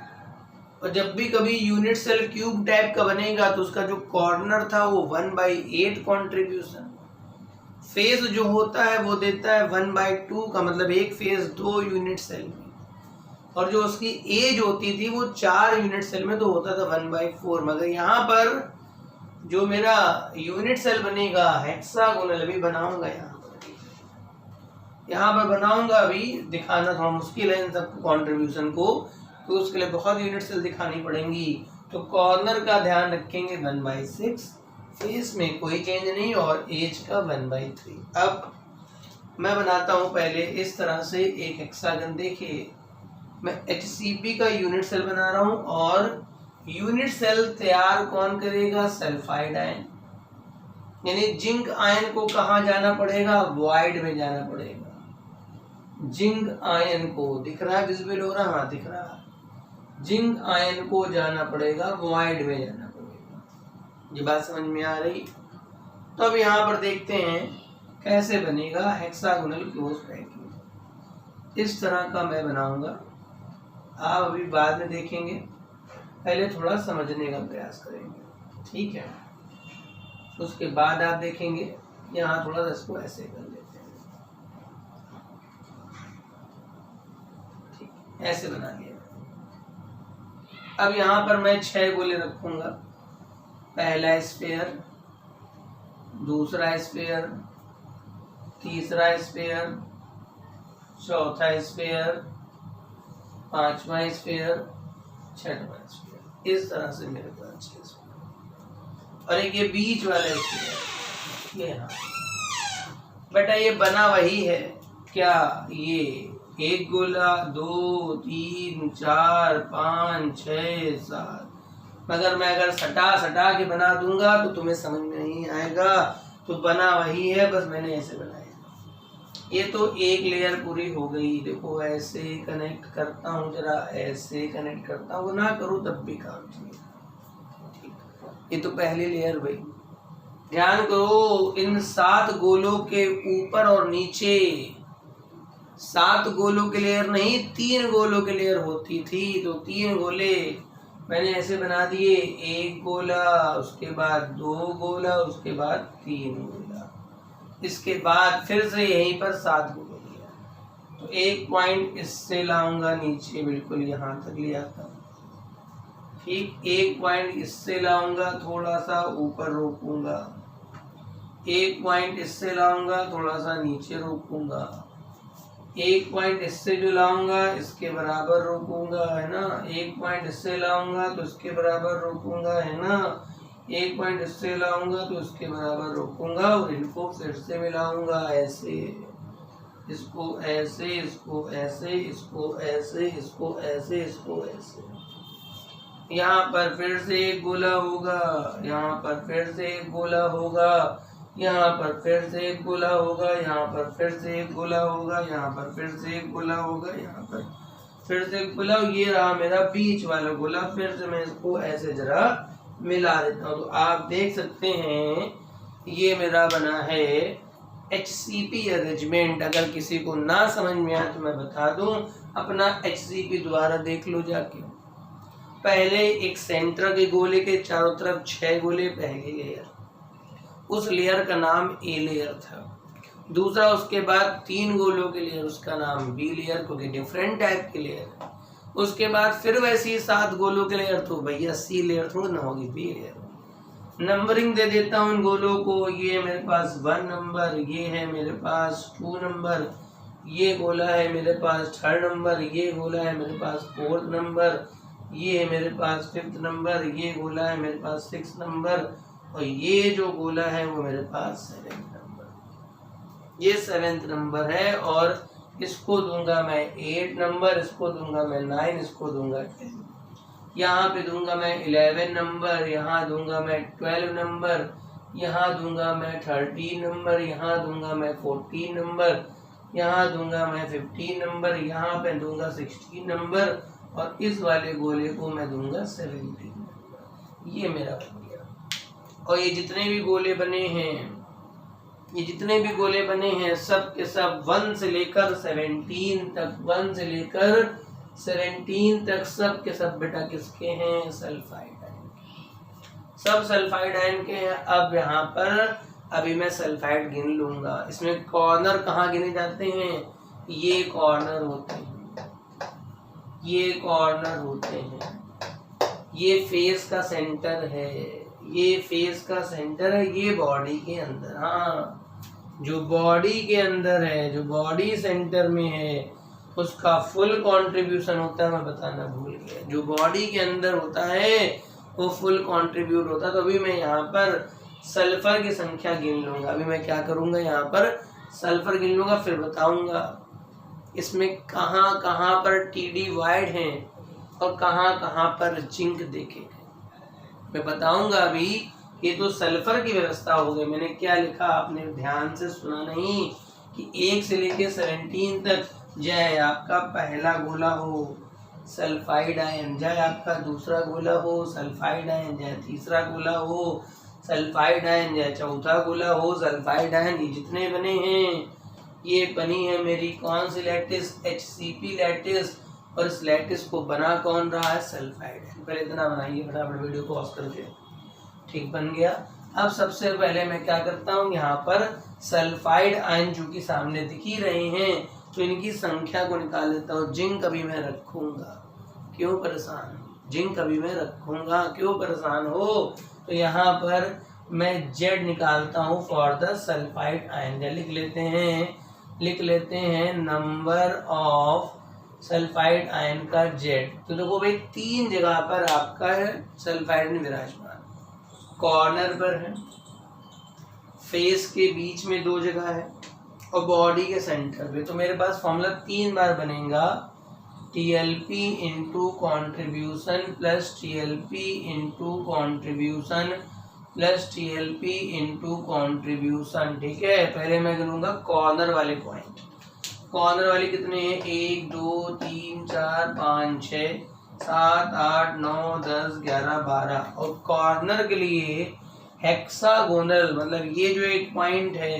और जब भी कभी यूनिट सेल क्यूब टाइप का बनेगा तो उसका जो कॉर्नर था वो 1/8 कंट्रीब्यूशन, फेस जो होता है वो देता है 1/2 का, मतलब एक फेस 2 यूनिट सेल में, और जो उसकी एज होती थी वो 4 यूनिट सेल में तो होता था 1/4। मगर यहाँ पर जो मेरा यूनिट सेल बनेगा हेक्सागोनल, अभी बनाऊंगा यहाँ पर बनाऊंगा, अभी दिखाना थोड़ा मुश्किल है इन सब कंट्रीब्यूशन को, तो उसके लिए बहुत यूनिट सेल दिखानी पड़ेंगी। तो कॉर्नर का ध्यान रखेंगे 1/6, फेस में कोई चेंज नहीं, और एज का 1/3। अब मैं बनाता हूँ पहले इस तरह से एक हेक्सागन। देखिए मैं HCP का यूनिट सेल बना रहा हूँ, और यूनिट सेल तैयार कौन करेगा, सल्फाइड आयन, यानी जिंक आयन को कहाँ जाना पड़ेगा, वॉइड में जाना पड़ेगा। जिंक आयन को दिख रहा है, विजिबल हो रहा है, हाँ दिख रहा है, जिंक आयन को जाना पड़ेगा, वॉइड में जाना पड़ेगा। ये बात समझ में आ रही? तो अब यहाँ पर देखते हैं कैसे बनेगा हेक्सागोनल क्लोज पैकिंग। इस तरह का मैं बनाऊंगा, आप अभी बाद में देखेंगे, पहले थोड़ा समझने का प्रयास करेंगे, ठीक है? उसके बाद आप देखेंगे, यहाँ थोड़ा सा इसको ऐसे कर लेते हैं, ठीक, ऐसे बना लिया। अब यहाँ पर मैं 6 गोले रखूंगा, पहला स्फीयर, दूसरा स्फीयर, तीसरा स्फीयर, चौथा स्फीयर, पांचवा स्फीयर, छठवां स्फीयर। इस तरह से मेरे पास 6 स्फीयर, और एक ये बीच वाला स्फीयर, ये हाँ बेटा ये बना वही है क्या, ये एक गोला, 2 3 4 5 6 7, मगर मैं अगर सटा के बना दूंगा तो तुम्हें समझ में नहीं आएगा। तो बना वही है, बस मैंने ऐसे बनाया। ये तो एक लेयर पूरी हो गई। देखो ऐसे कनेक्ट करता हूँ, जरा ऐसे कनेक्ट करता हूँ, ना करूँ तब भी काम ठीक। ये तो पहली लेयर भाई, ध्यान करो इन 7 गोलों के ऊपर और नीचे 7 गोलों के लेयर नहीं, 3 गोलों के लेयर होती थी। तो 3 गोले मैंने ऐसे बना दिए, एक गोला, उसके बाद 2 गोला, उसके बाद 3 गोला, इसके बाद फिर से यहीं पर 7 गोले लिया। तो एक पॉइंट इससे लाऊंगा नीचे, बिल्कुल यहाँ तक ले आता हूँ, ठीक। एक पॉइंट इससे लाऊंगा, थोड़ा सा ऊपर रोकूंगा, एक पॉइंट इससे लाऊंगा, थोड़ा सा नीचे रोकूंगा, एक पॉइंट इससे जो लाऊंगा इसके बराबर रोकूंगा, है ना, एक पॉइंट इससे लाऊंगा तो इसके बराबर रोकूंगा, है ना, एक पॉइंट इससे लाऊंगा तो इसके बराबर रोकूंगा, और इनको फिर से मिलाऊंगा ऐसे, इसको ऐसे, इसको ऐसे, इसको ऐसे, इसको ऐसे, इसको ऐसे। यहाँ पर फिर से एक गोला होगा, यहाँ पर फिर से एक गोला होगा, यहाँ पर फिर से एक गोला होगा, यहाँ पर फिर से एक गोला होगा, यहाँ पर फिर से एक गोला होगा, यहाँ पर फिर से एक गोला। ये रहा मेरा बीच वाला गोला। फिर से मैं इसको ऐसे जरा मिला देता हूँ। तो आप देख सकते हैं ये मेरा बना है HCP अरेंजमेंट। अगर किसी को ना समझ में आए तो मैं बता दूं, अपना HCP द्वारा देख लो जाके। पहले एक सेंटर के गोले के चारों तरफ 6 गोले, पहली लेयर, उस लेयर का नाम A लेयर था। दूसरा उसके बाद 3 गोलों के लेयर, उसका नाम B लेयर, क्योंकि डिफरेंट टाइप के लेयर। उसके बाद फिर वैसे ही 7 गोलों के लेयर, तो भैया C लेयर थोड़ी ना होगी, B लेयर। नंबरिंग दे देता हूँ इन गोलों को। ये मेरे पास 1 नंबर, ये है मेरे पास 2 नंबर, ये गोला है मेरे पास 3rd नंबर, ये गोला है मेरे पास 4th नंबर, ये है मेरे पास 5th नंबर, ये गोला है मेरे पास 6th नंबर, और ये जो गोला है वो मेरे पास 7th नंबर। ये 7th नंबर है, और इसको दूंगा मैं 8 नंबर, इसको दूंगा मैं 9, इसको दूंगा 10। यहाँ पे दूंगा मैं 11 नंबर, यहाँ दूंगा मैं 12 नंबर, यहाँ दूंगा मैं 13 नंबर, यहाँ दूंगा मैं 14 नंबर, यहाँ दूंगा मैं 15 नंबर, यहाँ पे दूंगा 16 नंबर, और इस वाले गोले को मैं दूंगा 17 नंबर। ये मेरा बन गया। और ये जितने भी गोले बने हैं, ये जितने भी गोले बने हैं, सब के सब 1 से लेकर 17 तक, 1 से लेकर 17 तक सब के सब बेटा किसके हैं? सल्फाइड आयन के। सब सल्फाइड आयन के हैं। अब यहाँ पर अभी मैं सल्फाइड गिन लूंगा। इसमें कॉर्नर कहाँ गिने जाते हैं? ये कॉर्नर होते हैं, ये कॉर्नर होते हैं, ये फेस का सेंटर है, ये फेस का सेंटर है, ये बॉडी के अंदर। हाँ, जो बॉडी के अंदर है, जो बॉडी सेंटर में है, उसका फुल कंट्रीब्यूशन होता है। मैं बताना भूल गया, जो बॉडी के अंदर होता है वो फुल कंट्रीब्यूट होता है। तो अभी मैं यहाँ पर सल्फर की संख्या गिन लूंगा। अभी मैं क्या करूंगा, यहाँ पर सल्फर गिन लूंगा, फिर बताऊंगा इसमें कहाँ कहाँ पर TD वाइड है और कहाँ कहाँ पर जिंक देखे। मैं बताऊंगा अभी। ये तो सल्फर की व्यवस्था हो गई। मैंने क्या लिखा आपने ध्यान से सुना नहीं, कि 1 से लेकर 17 तक, चाहे आपका पहला गोला हो सल्फाइड आयन, चाहे आपका दूसरा गोला हो सल्फाइड आयन, चाहे तीसरा गोला हो सल्फाइड आयन, चाहे चौथा गोला हो सल्फाइड आयन, ये जितने बने हैं, ये बनी है मेरी कौन सी लैटिस? HCP lattice. और इस लैटिस को बना कौन रहा है? Sulphide ion. पहले इतना बनाइए फटाफट, वीडियो को पॉज करके। ठीक, बन गया। अब सबसे पहले मैं क्या करता हूँ, यहाँ पर सल्फाइड आयन जो कि सामने दिख ही रहे हैं, तो इनकी संख्या को निकाल लेता हूँ। जिंक अभी मैं रखूंगा, क्यों परेशान? जिंक अभी मैं रखूंगा, क्यों परेशान हो? तो यहाँ पर मैं Z निकालता हूँ फॉर द सल्फाइड आयन। लिख लेते हैं नंबर ऑफ सल्फाइड आयन का Z। तो देखो भाई, 3 जगह पर आपका सल्फाइड विराजमान, कॉर्नर पर है, फेस के बीच में 2 जगह है, और बॉडी के सेंटर पे। तो मेरे पास फॉर्मूला 3 बार बनेगा, TLP into contribution plus TLP into contribution plus TLP into contribution. ठीक है, पहले मैं करूँगा कॉर्नर वाले पॉइंट। कॉर्नर वाले कितने हैं? 1 2 3 4 5 6 7 8 9 10 11 12। और कॉर्नर के लिए हेक्सागोनल, मतलब ये जो एक पॉइंट है,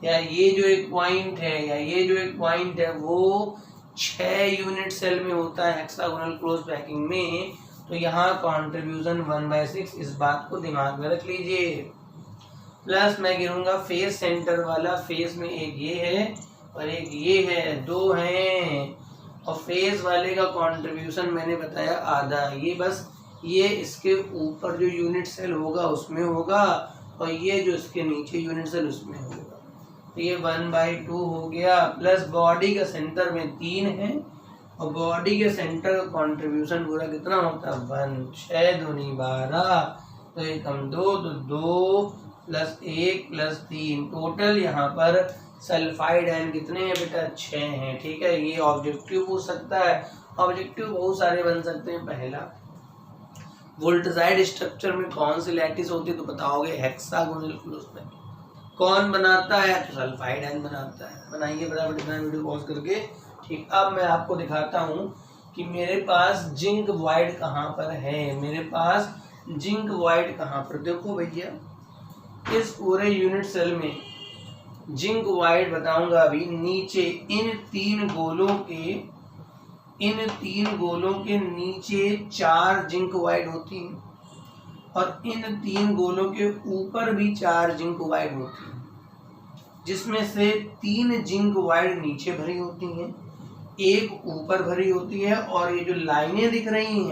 या ये जो एक पॉइंट है, या ये जो एक पॉइंट है, वो 6 यूनिट सेल में होता है हेक्सागोनल क्लोज पैकिंग में। तो यहाँ कॉन्ट्रीब्यूशन 1/6, इस बात को दिमाग में रख लीजिए। प्लस मैं गिरूंगा फेस सेंटर वाला, फेस में एक ये है और एक ये है, 2 हैं। और फेस वाले का कंट्रीब्यूशन मैंने बताया आधा, ये बस ये इसके ऊपर जो यूनिट सेल होगा उसमें होगा, और ये जो इसके नीचे यूनिट सेल उसमें होगा। तो ये 1/2 हो गया। प्लस बॉडी का सेंटर में 3 है, और बॉडी के सेंटर का कंट्रीब्यूशन पूरा कितना होता है? 1 6 दूनी 12, तो 1 कम 2, तो 2 प्लस 1 प्लस 3, टोटल यहाँ पर सल्फाइड आयन कितने हैं बेटा? 6 हैं। ठीक है, ये ऑब्जेक्टिव पूछ सकता है। ऑब्जेक्टिव बहुत सारे बन सकते हैं। पहला, वोल्टेजाइड स्ट्रक्चर में कौन सी लैटिस होती है? तो बताओगे हेक्सागोनल क्लोज पैकिंग। कौन बनाता है? तो सल्फाइड आयन बनाता है। बनाइए बराबर, इतना वीडियो पॉज करके। ठीक, अब मैं आपको दिखाता हूँ कि मेरे पास जिंक वाइड कहाँ पर है। मेरे पास जिंक वाइड कहाँ पर, देखो भैया इस पूरे यूनिट सेल में जिंक वाइड बताऊंगा अभी। नीचे इन तीन गोलों के नीचे 4 जिंक वाइड होती हैं और इन 3 गोलों के ऊपर भी 4 जिंक वाइड होती हैं, जिसमें से 3 जिंक वाइड नीचे भरी होती हैं, एक ऊपर भरी होती है, और ये जो लाइनें दिख रही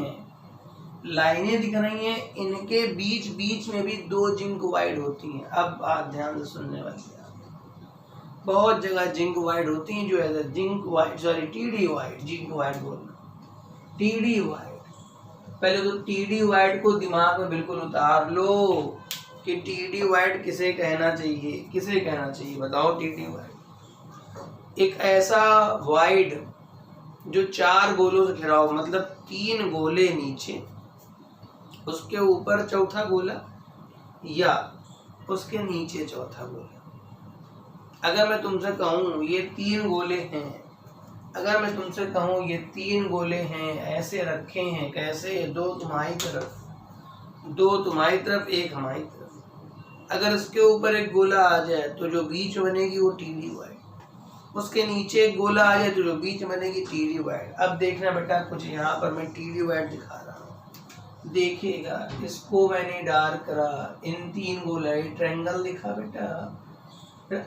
हैं इनके बीच में भी 2 जिंक वाइड होती हैं। अब बात ध्यान से सुनने वाली है, बहुत जगह जिंक वाइड होती हैं जो है zinc wide, sorry TD wide, zinc wide बोलना, टीडी वाइड। पहले तो टीडी वाइड को दिमाग में बिल्कुल उतार लो कि टीडी वाइड किसे कहना चाहिए, बताओ। टीडी वाइड एक ऐसा वाइड जो 4 गोलों से घिरा हो, मतलब 3 गोले नीचे, उसके ऊपर चौथा गोला या उसके नीचे चौथा गोला। अगर मैं तुमसे कहूँ ये 3 गोले हैं, ऐसे रखे हैं, कैसे, 2 तुम्हारी तरफ 1 हमारी तरफ। अगर इसके ऊपर एक गोला आ जाए तो जो बीच बनेगी वो टीडी वाइड, उसके नीचे एक गोला आ जाए तो जो बीच बनेगी टीडी वाइड। अब देखना बेटा, कुछ यहाँ पर मैं टीडी वाइड दिखा रहा हूँ, देखिएगा। इसको मैंने डार्क करा, इन 3 गोला ट्रायंगल दिखा बेटा। फिर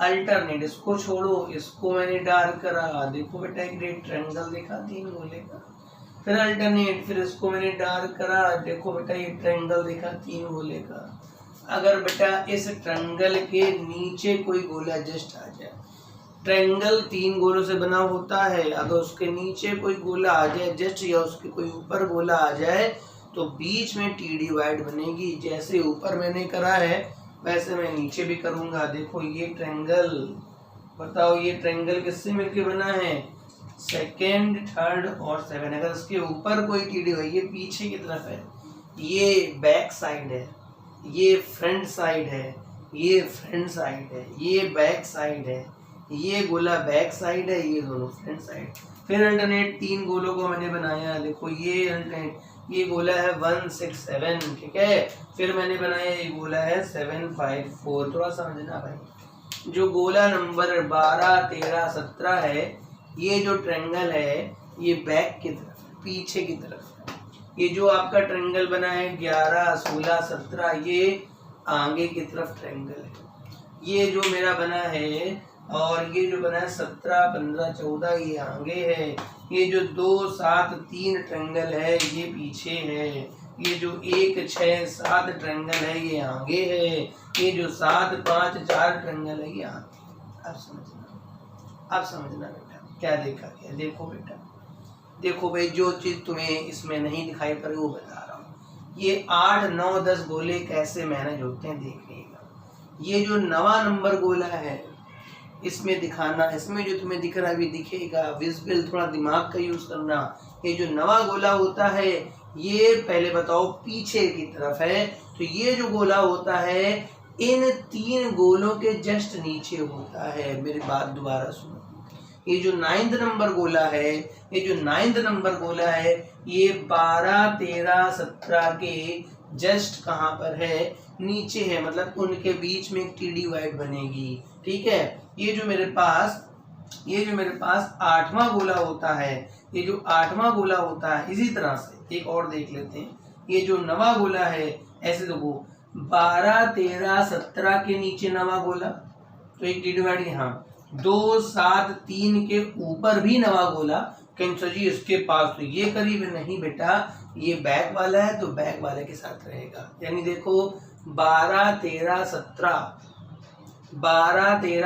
अल्टरनेट इसको छोड़ो, इसको मैंने डार्क करा, देखो बेटा एक रेड ट्रायंगल दिखा 3 गोले का। फिर अल्टरनेट, फिर इसको मैंने डार्क करा, देखो बेटा ये ट्रायंगल दिखा 3 गोले का। अगर बेटा इस ट्रायंगल के नीचे कोई गोला जस्ट आ जाए, ट्रायंगल 3 गोलों से बना होता है, अगर उसके नीचे कोई गोला आ जाए जस्ट, या उसके कोई ऊपर गोला आ जाए, तो बीच में टीडी वाइड बनेगी। जैसे ऊपर मैंने करा है वैसे मैं नीचे भी करूंगा। देखो ये ट्रायंगल, बताओ ये ट्रायंगल किससे मिलके बना है, 2nd, 3rd और 7। अगर इसके ऊपर कोई टीडी वाइड, ये पीछे की तरफ है, ये बैक साइड है, ये फ्रंट साइड है, ये फ्रंट साइड है, ये बैक साइड है, ये गोला बैक साइड है, ये दोनों फ्रंट साइड। फिर अल्टरनेट 3 गोलों को मैंने बनाया, देखो ये अल्टरनेट, ये गोला है 1, 6, 7, ठीक है। फिर मैंने बनाया ये गोला है 7, 5, 4। थोड़ा समझना भाई, जो गोला नंबर 12, 13, 17 है, ये जो ट्रायंगल है ये बैक की तरफ, पीछे की तरफ। ये जो आपका ट्रायंगल बना है 11, 16, 17, ये आगे की तरफ ट्रायंगल है। ये जो मेरा बना है, और ये जो बना है 17, 15, 14, ये आगे है। ये जो 2, 7, 3 ट्रायंगल है ये पीछे है। ये जो 1, 6, 7 ट्रायंगल है ये आगे है। ये जो 7, 5, 4 ट्रायंगल है ये आगे। अब समझना बेटा क्या देखा गया। देखो भाई, जो चीज तुम्हें इसमें नहीं दिखाई पड़ रही वो बता रहा हूँ। ये 8, 9, 10 गोले कैसे मैनेज होते हैं देखिएगा। ये जो 9वां नंबर गोला है इसमें दिखाना, इसमें जो तुम्हें दिख रहा है अभी दिखेगा विजिबल, थोड़ा दिमाग का यूज करना। ये जो 9वां गोला होता है ये पहले बताओ पीछे की तरफ है, तो ये जो गोला होता है इन 3 गोलों के जस्ट नीचे होता है। मेरी बात दोबारा सुनो, ये जो 9th नंबर गोला है, ये 12, 13, 17 के जस्ट कहाँ पर है, नीचे है, मतलब उनके बीच में एक टीडी वाइड बनेगी, ठीक है। ये जो मेरे पास 8वां गोला होता है, ये जो 8वां गोला होता है, इसी तरह से एक और देख लेते हैं। ये जो 9वां गोला है, ऐसे देखो 12, 13, 17 के नीचे 9वां गोला, तो एक टीडी वाइड यहाँ। 2, 7, 3 के ऊपर भी 9वां गोला, कैंसर जी इसके पास तो ये करीब नहीं बेटा, ये बैक वाला है तो बैक वाले के साथ रहेगा। यानी देखो 12, 13,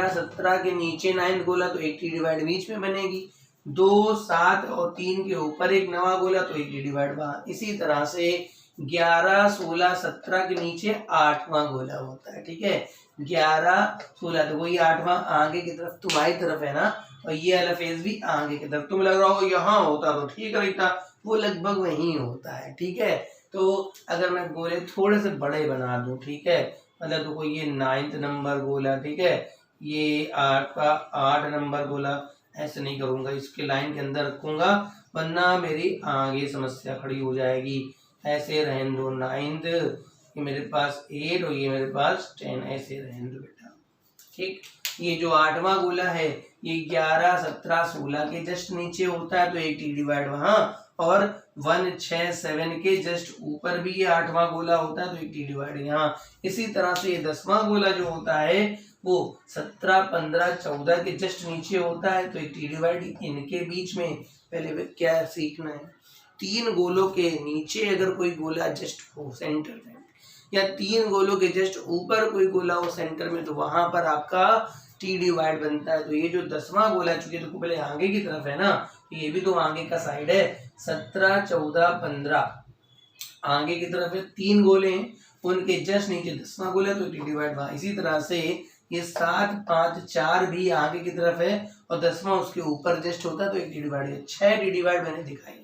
17 के नीचे 9th गोला तो एक टीडी वाइड बीच में बनेगी। 2, 7 और 3 के ऊपर एक 9वां गोला तो एक टीडी वाइड वहां। इसी तरह से 11, 16, 17 के नीचे 8वां गोला होता है, ठीक है। 11, 16 तो वही 8वां आगे की तरफ तुम्हारी तरफ है ना, और ये वाला फेज भी आगे की तरफ। तुम लग रहा हो यहाँ होता तो ठीक रहता, वो लगभग वहीं होता है, ठीक है। तो अगर मैं गोले थोड़े से बड़े बना दूं, ठीक है, मतलब देखो ये 9th नंबर गोला, ठीक है, ये 8 नंबर गोला, ऐसे नहीं करूंगा, इसके लाइन के अंदर रखूंगा वरना मेरी आगे समस्या खड़ी हो जाएगी। ऐसे रहने दो 9th, ये मेरे पास 8 और ये मेरे पास 10, ऐसे रहने दो बेटा। ठीक, ये जो 8वां गोला है ये 11, 17, 16 के जस्ट नीचे होता है तो एक टी डिवाइड वहां, और 1, 6, 7 के जस्ट ऊपर भी ये 8वां गोला होता है तो एक टी डिवाइड यहाँ। इसी तरह से ये 10वां गोला जो होता है वो 17, 15, 14 के जस्ट नीचे होता है तो एक टी डिवाइड। इनके बीच में पहले क्या सीखना है, 3 गोलों के नीचे अगर कोई गोला जस्ट हो सेंटर में, या 3 गोलों के जस्ट ऊपर कोई गोला हो सेंटर में, तो वहां पर आपका टी डिवाइड बनता है। तो ये जो 10वां गोला, चूंकि तो पहले आगे की तरफ है ना, तो ये भी तो आगे का साइड है, 17, 14, 15 आगे की तरफ है, 3 गोले हैं, उनके जस्ट नीचे 10वां गोला तो टी डिवाइड वहां। इसी तरह से ये 7, 5, 4 भी आगे की तरफ है और 10वां उसके ऊपर जस्ट होता है तो एक टी डिवाइड है। 6 टी डिवाइड मैंने दिखाई,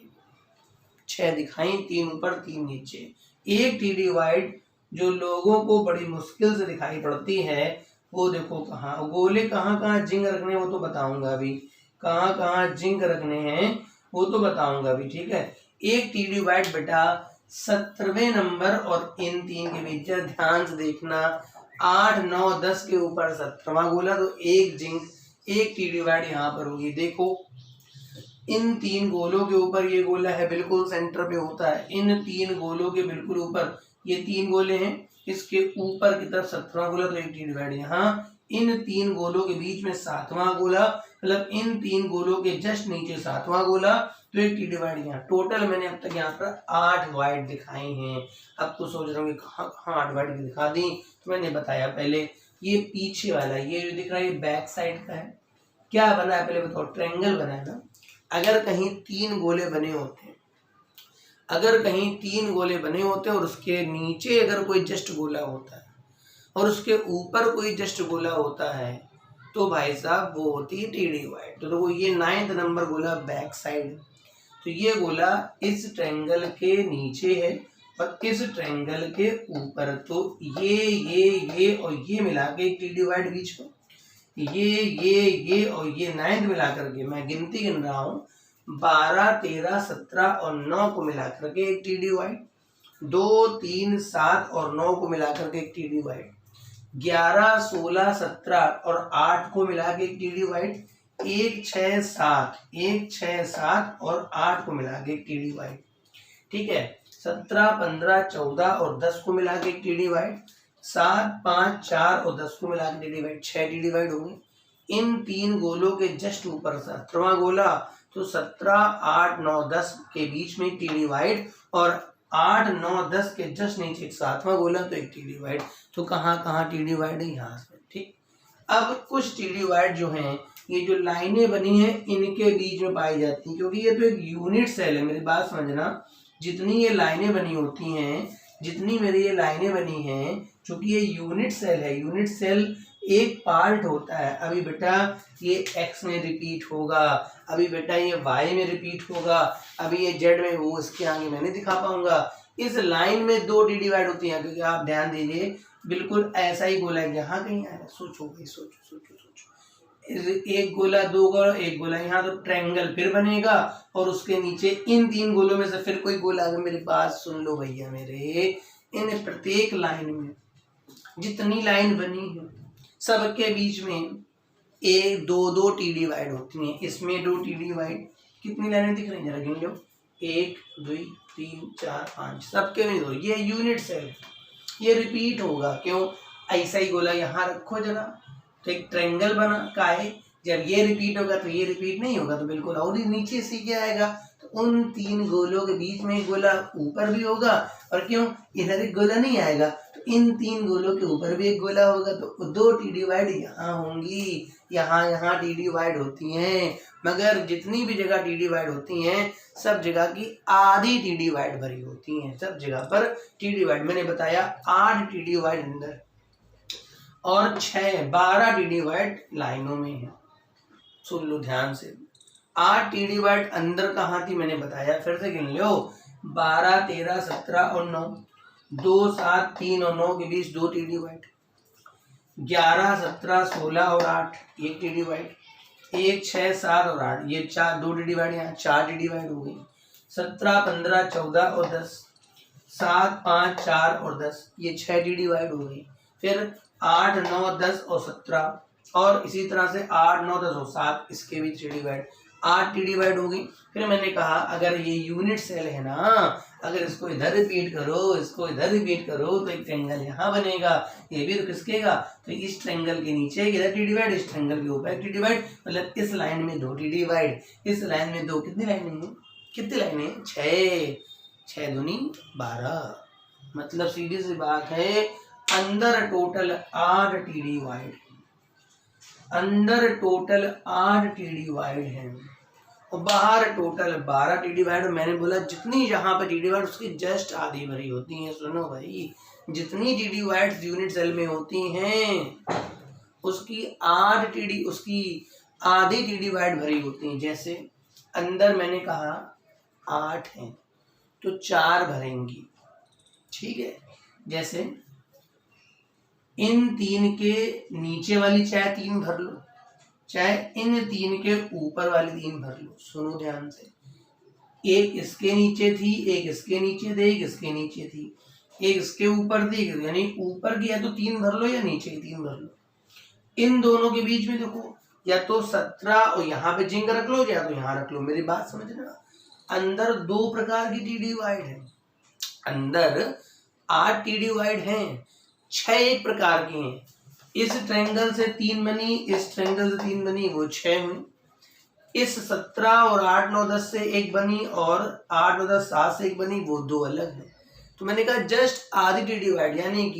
6 दिखाई, 3 ऊपर 3 नीचे। एक टी डिवाइड जो लोगों को बड़ी मुश्किल से दिखाई पड़ती है वो देखो कहाँ, गोले कहाँ कहाँ जिंक रखने हैं वो तो बताऊंगा अभी, कहाँ कहाँ जिंक रखने हैं वो तो बताऊंगा अभी। ठीक है, एक टी डिवाइड बेटा 17वें नंबर और इन 3 के बीच, ध्यान से देखना, 8, 9, 10 के ऊपर 17वां गोला तो एक जिंक, एक टी डिवाइड यहाँ पर होगी। देखो इन 3 गोलों के ऊपर ये गोला है बिल्कुल सेंटर पे होता है, इन 3 गोलों के बिल्कुल ऊपर ये 3 गोले हैं, इसके ऊपर की तरफ 17वां गोला तो एक टी डिवाइड यहाँ। इन 3 गोलों के बीच में 7वां गोला, मतलब इन 3 गोलों के जस्ट नीचे 7वां गोला तो एक टी डिवाइड यहाँ। टोटल मैंने अब तक यहाँ पर 8 वाइड दिखाए हैं। अब तो सोच रहा हूँ कहाँ कहाँ 8 वाइड दिखा दी, तो मैंने बताया पहले ये पीछे वाला ये जो दिख रहा है ये बैक साइड का है। क्या बना है पहले बताओ, ट्रायंगल बना है ना। अगर कहीं 3 गोले बने होते हैं, अगर कहीं 3 गोले बने होते हैं और उसके नीचे अगर कोई जस्ट गोला होता है और उसके ऊपर कोई जस्ट गोला होता है तो भाई साहब वो होती है टी डिवाइड। तो देखो ये 9th नंबर गोला बैक साइड, तो ये गोला इस ट्रायंगल के नीचे है और इस ट्रायंगल के ऊपर, तो ये और ये मिला के एक टी डिवाइड बीच में, ये और ये 9th मिला करके मैं गिनती गिन रहा हूँ, 12, 13, 17 और 9 को मिला करके एक टी डिवाइड, 2, 3, 7 और 9 को मिला करके एक टी डिवाइड, 11, 16, 17 और 8 को मिला के एक टी डिवाइड, 1, 6, 7 और 8 को मिला के एक टी डिवाइड। ठीक है, 17, 15, 14 और 10 को मिला के एक टी डिवाइड, 7, 5, 4 और 10 को मिला के टी डिवाइड, 6 टी डिवाइड हो गए। इन 3 गोलों के जस्ट ऊपर 17वां गोला, तो 17, 8, 9, 10 के बीच में टी डिवाइड और 8, 9, 10 के जस्ट नीचे 7वां गोला तो एक टी डिवाइड। तो कहाँ कहाँ टी डिवाइड है, यहाँ से। ठीक, अब कुछ टी डिवाइड जो हैं ये जो लाइनें बनी हैं इनके बीच में पाई जाती हैं, क्योंकि ये तो एक यूनिट सेल है। मेरी बात समझना, जितनी ये लाइनें बनी होती हैं, जितनी मेरी ये लाइनें बनी हैं, क्योंकि ये यूनिट सेल है, यूनिट सेल एक पार्ट होता है। अभी बेटा ये एक्स में रिपीट होगा, अभी बेटा ये वाई में रिपीट होगा, अभी ये जेड में, वो इसके आगे मैं नहीं दिखा पाऊंगा। इस लाइन में 2 टी डिवाइड होती हैं, क्योंकि आप ध्यान दीजिए बिल्कुल ऐसा ही गोला है, यहाँ कहीं आया, सोचो भाई, सोचो सोचो सोचो, एक गोला, 2 गोला, एक गोला यहाँ, तो ट्रायंगल फिर बनेगा और उसके नीचे इन 3 गोलों में से फिर कोई गोला। अगर मेरी बात सुन लो भैया मेरे, इन प्रत्येक लाइन में जितनी लाइन बनी है सबके बीच में 1, 2 टी डिवाइड होती हैं। इसमें 2 टी डिवाइड, कितनी लाइनें दिख रही हैं जरा गिन लो, 1, 2, 3, 4, 5, सबके में 2। ये यूनिट सेल, ये रिपीट होगा। क्यों, ऐसा ही गोला यहाँ रखो जरा, तो एक ट्रायंगल बना काहे, जब ये रिपीट होगा तो ये रिपीट नहीं होगा, तो बिल्कुल और ही नीचे सीखे आएगा। तो उन 3 गोलों के बीच में एक गोला ऊपर भी होगा, और क्यों इधर एक गोला नहीं आएगा, तो इन 3 गोलों के ऊपर भी एक गोला होगा, तो 2 टी डिवाइड यहाँ होंगी, यहाँ टी डिवाइड होती हैं। मगर जितनी भी जगह टी डिवाइड होती हैं सब जगह की आधी टी डिवाइड भरी होती हैं, सब जगह पर टी डिवाइड। मैंने बताया 8 टी डिवाइड अंदर और 12 टी डिवाइड लाइनों में है। सुन लो ध्यान से, 8 टी डिवाइड अंदर कहाँ थी मैंने बताया, फिर से गिन लो, 12, 13, 17 और 9, 2, 7, 3 और 9 के बीच 2 टी डिवाइड, 11, 17, 16 और 8 एक टी डिवाइड, 1, 6, 7 और 8 ये 2 टी डिवाइड, यहाँ 4 टी डिवाइड हो गई, 17, 15, 14 और 10 7, 5, 4 और 10, ये 6 डी डिवाइड हो गई। फिर 8, 9, 10 और 17, और इसी तरह से 8, 9, 10 और 7, इसके भी 3 डिवाइड, 8 टी डिवाइड हो गई। फिर मैंने कहा अगर ये यूनिट सेल है ना, अगर इसको इधर रिपीट करो, इसको इधर रिपीट करो, तो एक ट्रायंगल यहाँ बनेगा, ये भी खिसकेगा, तो इस ट्रायंगल के नीचे इधर टी डिवाइड, इस ट्रायंगल के ऊपर टी डिवाइड, मतलब इस लाइन में 2 टी डिवाइड, इस लाइन में 2, कितनी लाइनें हैं, कितनी लाइनें हैं, 6, 6 दूनी 12, मतलब सीधी सी बात है, अंदर टोटल 8 टी डिवाइड, अंदर टोटल 8 टी डिवाइड है और बाहर टोटल 12 टी डिवाइड। मैंने बोला जितनी यहाँ पे टी डिवाइड उसकी जस्ट आधी भरी होती है। सुनो भाई, जितनी टी डिवाइड यूनिट सेल में होती हैं उसकी उसकी आधी टी डिवाइड भरी होती हैं। जैसे अंदर मैंने कहा 8 है तो 4 भरेंगी, ठीक है। जैसे इन 3 के नीचे वाली चाहे 3 भर लो, चाहे इन 3 के ऊपर वाली 3 भर लो। सुनो ध्यान से, एक इसके नीचे थी, एक इसके नीचे थी, एक इसके नीचे थी, एक इसके ऊपर थी, यानी ऊपर की है तो 3 भर लो या नीचे की 3 भर लो। इन दोनों के बीच में देखो, या तो 17 और यहाँ पे जिंक रख लो, या तो यहाँ रख लो। मेरी बात समझना, अंदर 2 प्रकार की टी डिवाइड है, अंदर 8 टी डिवाइड है, 6 एक प्रकार की हैं। इस ट्रायंगल से 3 बनी, इस ट्रायंगल से 3 बनी, वो 6 हुई। इस 17 और 8, 9, 10 से एक बनी और 8, 9, 10, 7 से एक बनी, वो 2 अलग है। तो मैंने कहा जस्ट आधी टी डिवाइड, यानी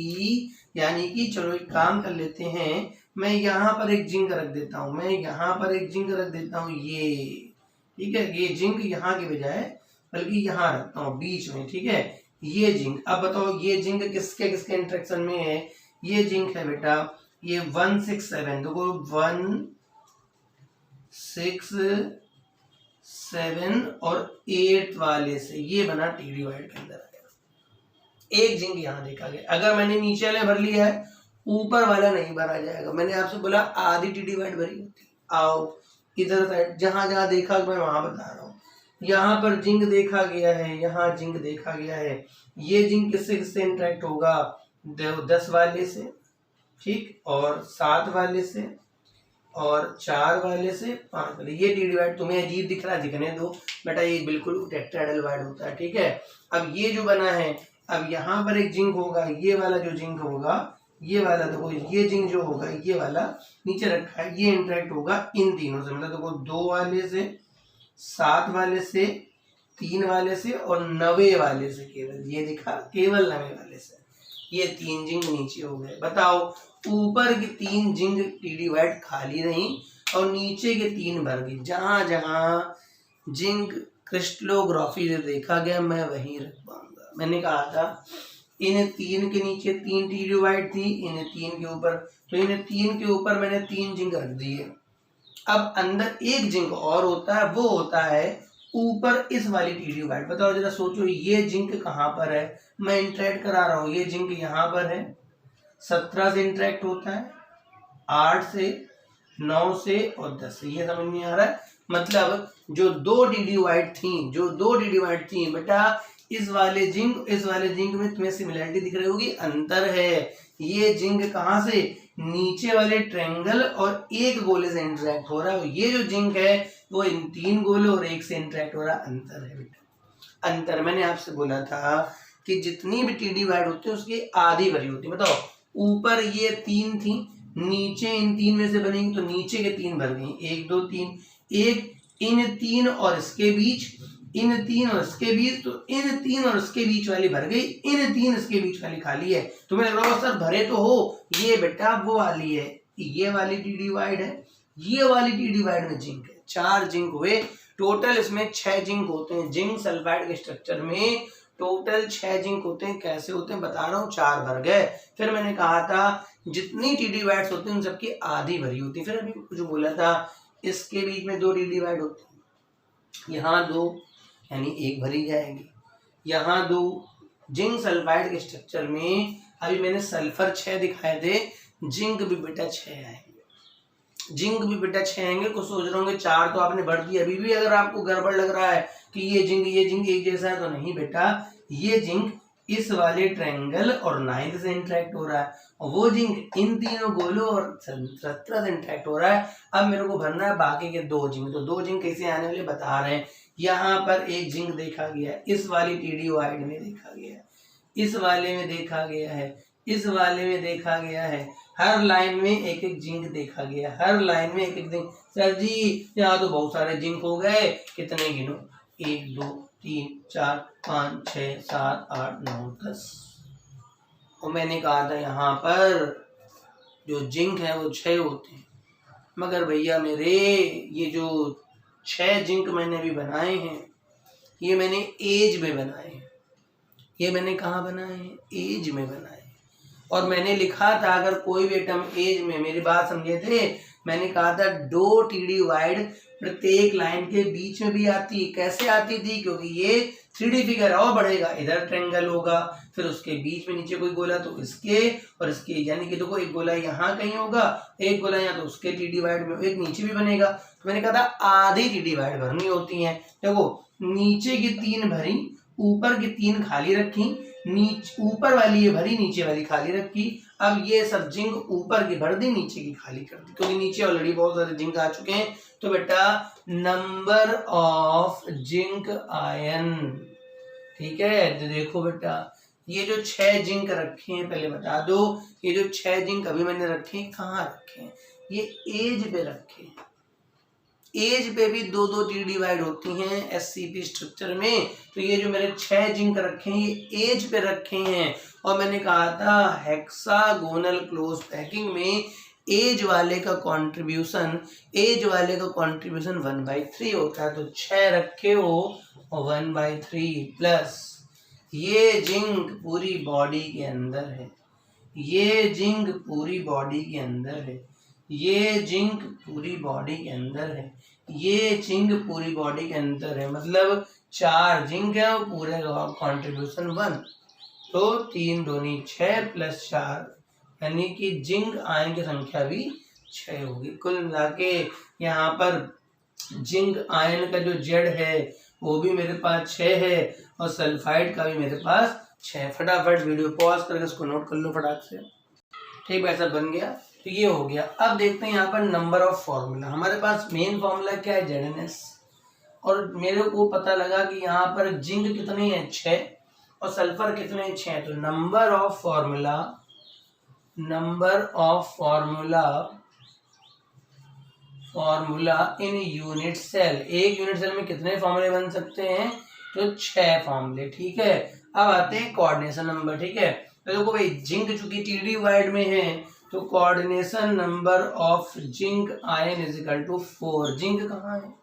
कि चलो एक काम कर लेते हैं, मैं यहाँ पर एक जिंक रख देता हूँ, मैं यहाँ पर एक जिंक रख देता हूँ, ये ठीक है, ये जिंक यहाँ के बजाय बल्कि यहाँ रखता हूँ बीच में, ठीक है, ये जिंक। अब बताओ ये जिंक किसके किसके इंटरेक्शन में है, ये जिंक है बेटा ये 167, देखो 167 और 8 वाले से ये बना टी डिवाइड के अंदर एक जिंक यहाँ देखा गया। अगर मैंने नीचे वाले भर लिया है, ऊपर वाला नहीं भरा जाएगा। मैंने आपसे बोला आधी टी डिवाइड भरी होती। आओ इधर साइड, जहां जहां देखा मैं वहां बता रहा हूँ। यहाँ पर जिंक देखा गया है, यहाँ जिंक देखा गया है, ये जिंक किससे किससे इंटरेक्ट होगा, 10 वाले से, ठीक, और 7 वाले से, और 4 वाले से, 5 वाले। ये टी डिवाइड तुम्हें अजीब दिख रहा है, दिखने दो बेटा, ये बिल्कुल टेट्राहेड्रल होता है, ठीक है। अब ये जो बना है, अब यहाँ पर एक जिंक होगा, ये वाला जो जिंक होगा, ये वाला देखो, ये जिंक जो होगा ये वाला नीचे रखा है, ये इंटरेक्ट होगा इन तीनों से, मतलब देखो 2 वाले से, 7 वाले से, 3 वाले से और 90 वाले से, केवल ये दिखा, केवल 90 वाले से ये 3 जिंक नीचे हो गए। बताओ ऊपर की 3 जिंक टी डिवाइड खाली रही और नीचे के 3 भर गई। जहां जहां जिंक क्रिस्टलोग्राफी से देखा गया मैं वहीं रख पाऊंगा। मैंने कहा था इन 3 के नीचे 3 टी डिवाइड थी, इन 3 के ऊपर, तो इन 3 के ऊपर मैंने 3 जिंक रख दिए। अब अंदर एक जिंक और होता है, वो होता है ऊपर इस वाली टी डिवाइड। बताओ जरा सोचो, ये जिंक कहाँ पर है, मैं इंटरेक्ट करा रहा हूँ, ये जिंक यहाँ पर है, 17 से इंटरेक्ट होता है, 8 से, 9 से और 10 से। ये समझ में आ रहा है? मतलब जो 2 टी डिवाइड थी बेटा, इस वाले जिंक में तुम्हें सिमिलरिटी दिख रही होगी, अंतर है। ये जिंक कहाँ से, नीचे वाले ट्रायंगल और एक गोले से इंटरेक्ट हो रहा है। ये जो जिंक है वो इन 3 गोले और एक से इंटरेक्ट हो रहा है, अंतर है बेटा, अंतर। मैंने आपसे बोला था कि जितनी भी टी डिवाइड होती है उसकी आधी भरी होती है। बताओ ऊपर ये 3 थी, नीचे इन 3 में से बनेंगी तो नीचे के 3 भर गई, 1 2 3, एक इन 3 और इसके बीच, इन 3 और इसके बीच, तो इन 3 और इसके बीच वाली भर गई, इन 3 इसके बीच वाली खाली है। तुम्हें लग रहा होगा सर भरे तो हो, ये बेटा वो वाली है, ये वाली टी डिवाइड है, ये वाली टी डिवाइड में जिंक है। 4 जिंक हुए टोटल, इसमें 6 जिंक होते हैं। जिंक सल्फाइड के स्ट्रक्चर में टोटल 6 जिंक होते हैं। कैसे होते हैं बता रहा हूँ, 4 भर गए। फिर मैंने कहा था जितनी टी डिवाइड्स होती हैं उन सबकी आधी भरी होती है। फिर अभी कुछ बोला था इसके बीच में 2 टी डिवाइड होती है, यहाँ 2 यानी 1 भरी जाएगी, यहाँ 2। जिंक सल्फाइड के स्ट्रक्चर में अभी मैंने सल्फर 6 दिखाए थे, जिंक भी बेटा 6 आएंगे, जिंक भी बेटा 6 आएंगे। कुछ सोच रहे होंगे 4 तो आपने भर दिया। अभी भी अगर आपको गड़बड़ लग रहा है कि ये जिंक एक जैसा है, तो नहीं बेटा, ये जिंक इस वाले ट्रायंगल और 9 से इंटरेक्ट हो रहा है, और वो जिंक इन तीनों गोलों और 17 से इंटरेक्ट हो रहा है। अब मेरे को भरना है बाकी के 2 जिंक। तो 2 जिंक कैसे आने वाले बता रहे हैं। यहाँ पर एक जिंक देखा गया है, इस वाली TDY में देखा गया है, इस वाले में देखा गया है, इस वाले में देखा गया है, हर लाइन में एक एक जिंक देखा गया, हर लाइन में एक एक जिंक। सर जी यहाँ तो बहुत सारे जिंक हो गए, कितने गिनो, 1 2 3 4 5 6 7 8 9 10। और मैंने कहा था यहाँ पर जो जिंक है वो 6 होते हैं, मगर भैया मेरे ये जो 6 जिंक मैंने भी बनाए हैं, ये मैंने एज में बनाए हैं। ये मैंने कहाँ बनाए हैं, एज में बनाए। और मैंने लिखा था अगर कोई भी एटम एज में, मेरी बात समझे थे, मैंने कहा था 2 TDY प्रत्येक लाइन के बीच में भी आती। कैसे आती थी, क्योंकि ये 3D फिगर और बढ़ेगा, इधर ट्रायंगल होगा, फिर उसके बीच में नीचे कोई गोला तो इसके और इसके, यानी कि देखो एक गोला यहाँ कहीं होगा, एक गोला यहाँ, तो उसके TDY में एक नीचे भी बनेगा। तो मैंने कहा था आधी TDY भरनी होती है। देखो नीचे की 3 भरी, ऊपर की 3 खाली रखी, ऊपर वाली ये भरी, नीचे वाली खाली रखी। अब ये सब जिंक ऊपर की भर दी, नीचे की खाली कर दी, क्योंकि नीचे ऑलरेडी बहुत सारे जिंक आ चुके हैं। तो बेटा नंबर ऑफ जिंक आयन, ठीक है। तो देखो बेटा ये जो 6 जिंक रखे हैं, पहले बता दो, ये जो 6 जिंक अभी मैंने रखे हैं कहाँ रखे हैं, ये एज पे रखे हैं। एज पे भी 2 TDY होती हैं SCP स्ट्रक्चर में। तो ये जो मेरे 6 जिंक रखे हैं ये एज पे रखे हैं। और मैंने कहा था हेक्सागोनल क्लोज पैकिंग में एज वाले का कंट्रीब्यूशन 1/3 होता है। तो 6 रखे हो और 1/3 प्लस ये जिंक पूरी बॉडी के अंदर है, ये जिंक पूरी बॉडी के अंदर है, ये जिंक पूरी बॉडी के अंदर है, ये जिंक पूरी बॉडी के अंदर है, मतलब 4 जिंक है और पूरे कंट्रीब्यूशन 1। तो 3 दूनी 6 प्लस 4, यानी कि जिंक आयन की संख्या भी 6 होगी। कुल मिला के यहाँ पर जिंक आयन का जो जेड है वो भी मेरे पास 6 है, और सल्फाइड का भी मेरे पास 6। फटाफट वीडियो पॉज करके इसको नोट कर लो फटाक से। ठीक है, ऐसा बन गया। तो ये हो गया। अब देखते हैं यहाँ पर नंबर ऑफ फॉर्मूला। हमारे पास मेन फॉर्मूला क्या है, ZnS, और मेरे को पता लगा कि यहाँ पर जिंक कितने हैं 6 और सल्फर कितने हैं 6। तो number of formula in unit cell, एक यूनिट सेल में कितने फॉर्मूले बन सकते हैं, तो 6 फॉर्मूले। ठीक है, अब आते हैं कोऑर्डिनेशन नंबर। ठीक है, तो देखो भाई जिंक चूंकि TDY में है तो coordination number of zinc ion is equal to 4। Zinc कहाँ है,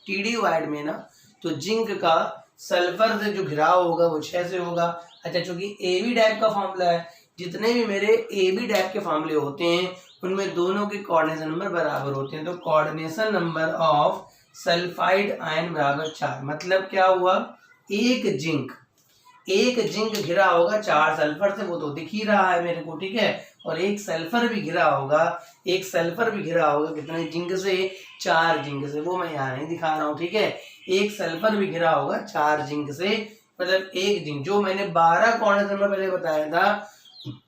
TDY में ना, तो जिंक का सल्फर से जो घिराव होगा वो 6 से होगा। अच्छा, चूंकि AB टाइप का फॉर्मूला है, जितने भी मेरे AB टाइप के फॉर्मूले होते हैं उनमें दोनों के कोऑर्डिनेशन नंबर बराबर होते हैं। तो coordination number of sulphide ion बराबर 4। मतलब क्या हुआ, एक जिंक घिरा होगा 4 सल्फर से, वो तो दिख ही रहा है मेरे को। ठीक है, और एक सल्फर भी घिरा होगा कितने जिंक से, 4 जिंक से। वो मैं यहाँ नहीं दिखा रहा हूँ। ठीक है, एक सल्फर भी घिरा होगा 4 जिंक से, मतलब एक जिंक। जो मैंने 12 कोऑर्डिनेशन नंबर पहले बताया था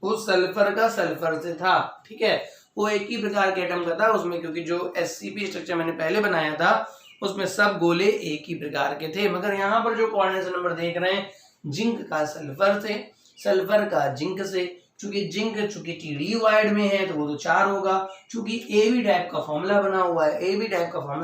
उस सल्फर का सल्फर से था। ठीक है, वो एक ही प्रकार के एटम का था उसमें, क्योंकि जो SCP स्ट्रक्चर मैंने पहले बनाया था उसमें सब गोले एक ही प्रकार के थे। मगर यहाँ पर जो कोऑर्डिनेशन नंबर देख रहे हैं, जिंक का सल्फर से, सल्फर का जिंक से। चूंकि जिंक TDY में है तो वो तो 4 होगा। चूंकि AB टाइप का फॉर्मूला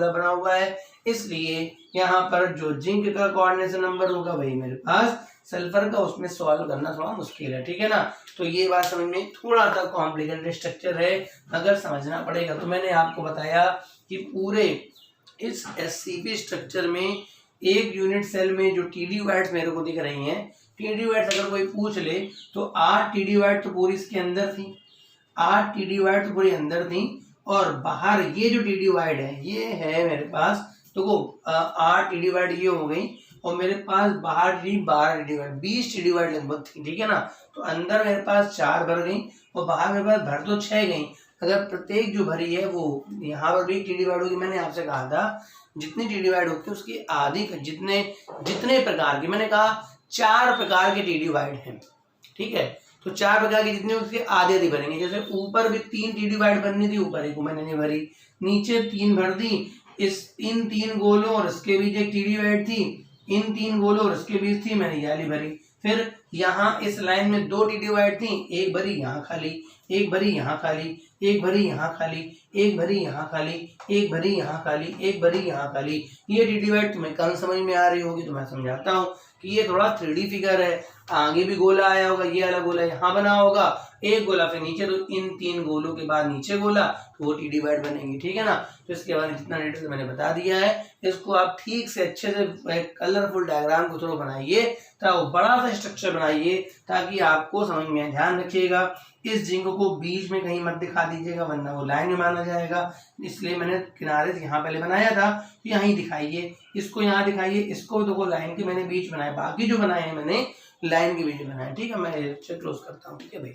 बना हुआ है, इसलिए यहाँ पर जो जिंक का कोऑर्डिनेशन नंबर होगा वही मेरे पास सल्फर का, उसमें सॉल्व करना थोड़ा मुश्किल है। ठीक है ना, तो ये बात समझ में, थोड़ा सा कॉम्प्लिकेटेड स्ट्रक्चर है, अगर समझना पड़ेगा। तो मैंने आपको बताया कि पूरे इस SCP स्ट्रक्चर में एक यूनिट सेल में जो TDY मेरे को दिख रही हैं, TDY अगर कोई पूछ ले तो 8 TDY तो पूरी इसके अंदर थी, 8 TDY तो पूरी अंदर थी, और बाहर ये जो TDY है ये है मेरे पास, तो वो 8 TDY ये हो गई, और मेरे पास बाहर 12 TDY, 20 TDY लगभग थी। ठीक है ना, तो अंदर मेरे पास 4 भर गई और बाहर मेरे पास भर तो 6 गई। अगर प्रत्येक जो भरी है वो यहाँ पर भी TDY होगी। मैंने आपसे कहा था जितनी TDY होती है उसकी आधी, जितने प्रकार की, मैंने कहा 4 प्रकार के टी डिवाइड हैं, ठीक है। तो 4 प्रकार के जितने उसके आधे आधे भरेंगे। जैसे ऊपर भी 3 टी डिवाइड बननी थी, ऊपर एक मैंने नहीं भरी, नीचे 3 भर दी, इन 3 गोलों और इसके बीच एक टी डिवाइड थी, इन 3 गोलों और इसके बीच थी, मैंने ये वाली भरी। फिर यहाँ इस लाइन में 2 टी डिवाइड थी, एक भरी यहाँ खाली, एक भरी यहाँ खाली, एक भरी यहाँ खाली, एक भरी यहाँ खाली, एक भरी यहाँ खाली, एक भरी यहाँ खाली। ये टी डिवाइड तुम्हें कम समझ में आ रही होगी तो मैं समझाता हूँ कि ये थोड़ा 3D फिगर है। आगे भी गोला आया होगा, ये वाला गोला यहाँ बना होगा, एक गोला फिर नीचे, तो इन 3 गोलों के बाद नीचे गोला, तो वो टी डिवाइड बनेगी, ठीक है ना। तो इसके बाद जितना डिटेल से मैंने बता दिया है, इसको आप ठीक से अच्छे से कलरफुल डायग्राम को थोड़ा बनाइए, तो बड़ा सा स्ट्रक्चर बनाइए ताकि आपको समझ में। ध्यान रखिएगा इस जिंक को बीच में कहीं मत दिखा दीजिएगा, वरना वो लाइन में माना जाएगा। इसलिए मैंने किनारे से यहाँ पहले बनाया था, तो यहाँ ही दिखाइए, इसको यहाँ दिखाइए, इसको देखो लाइन के मैंने बीच बनाया, बाकी जो बनाए हैं मैंने लाइन के बीच बनाए, ठीक है। मैं क्लोज करता हूँ, ठीक है भाई।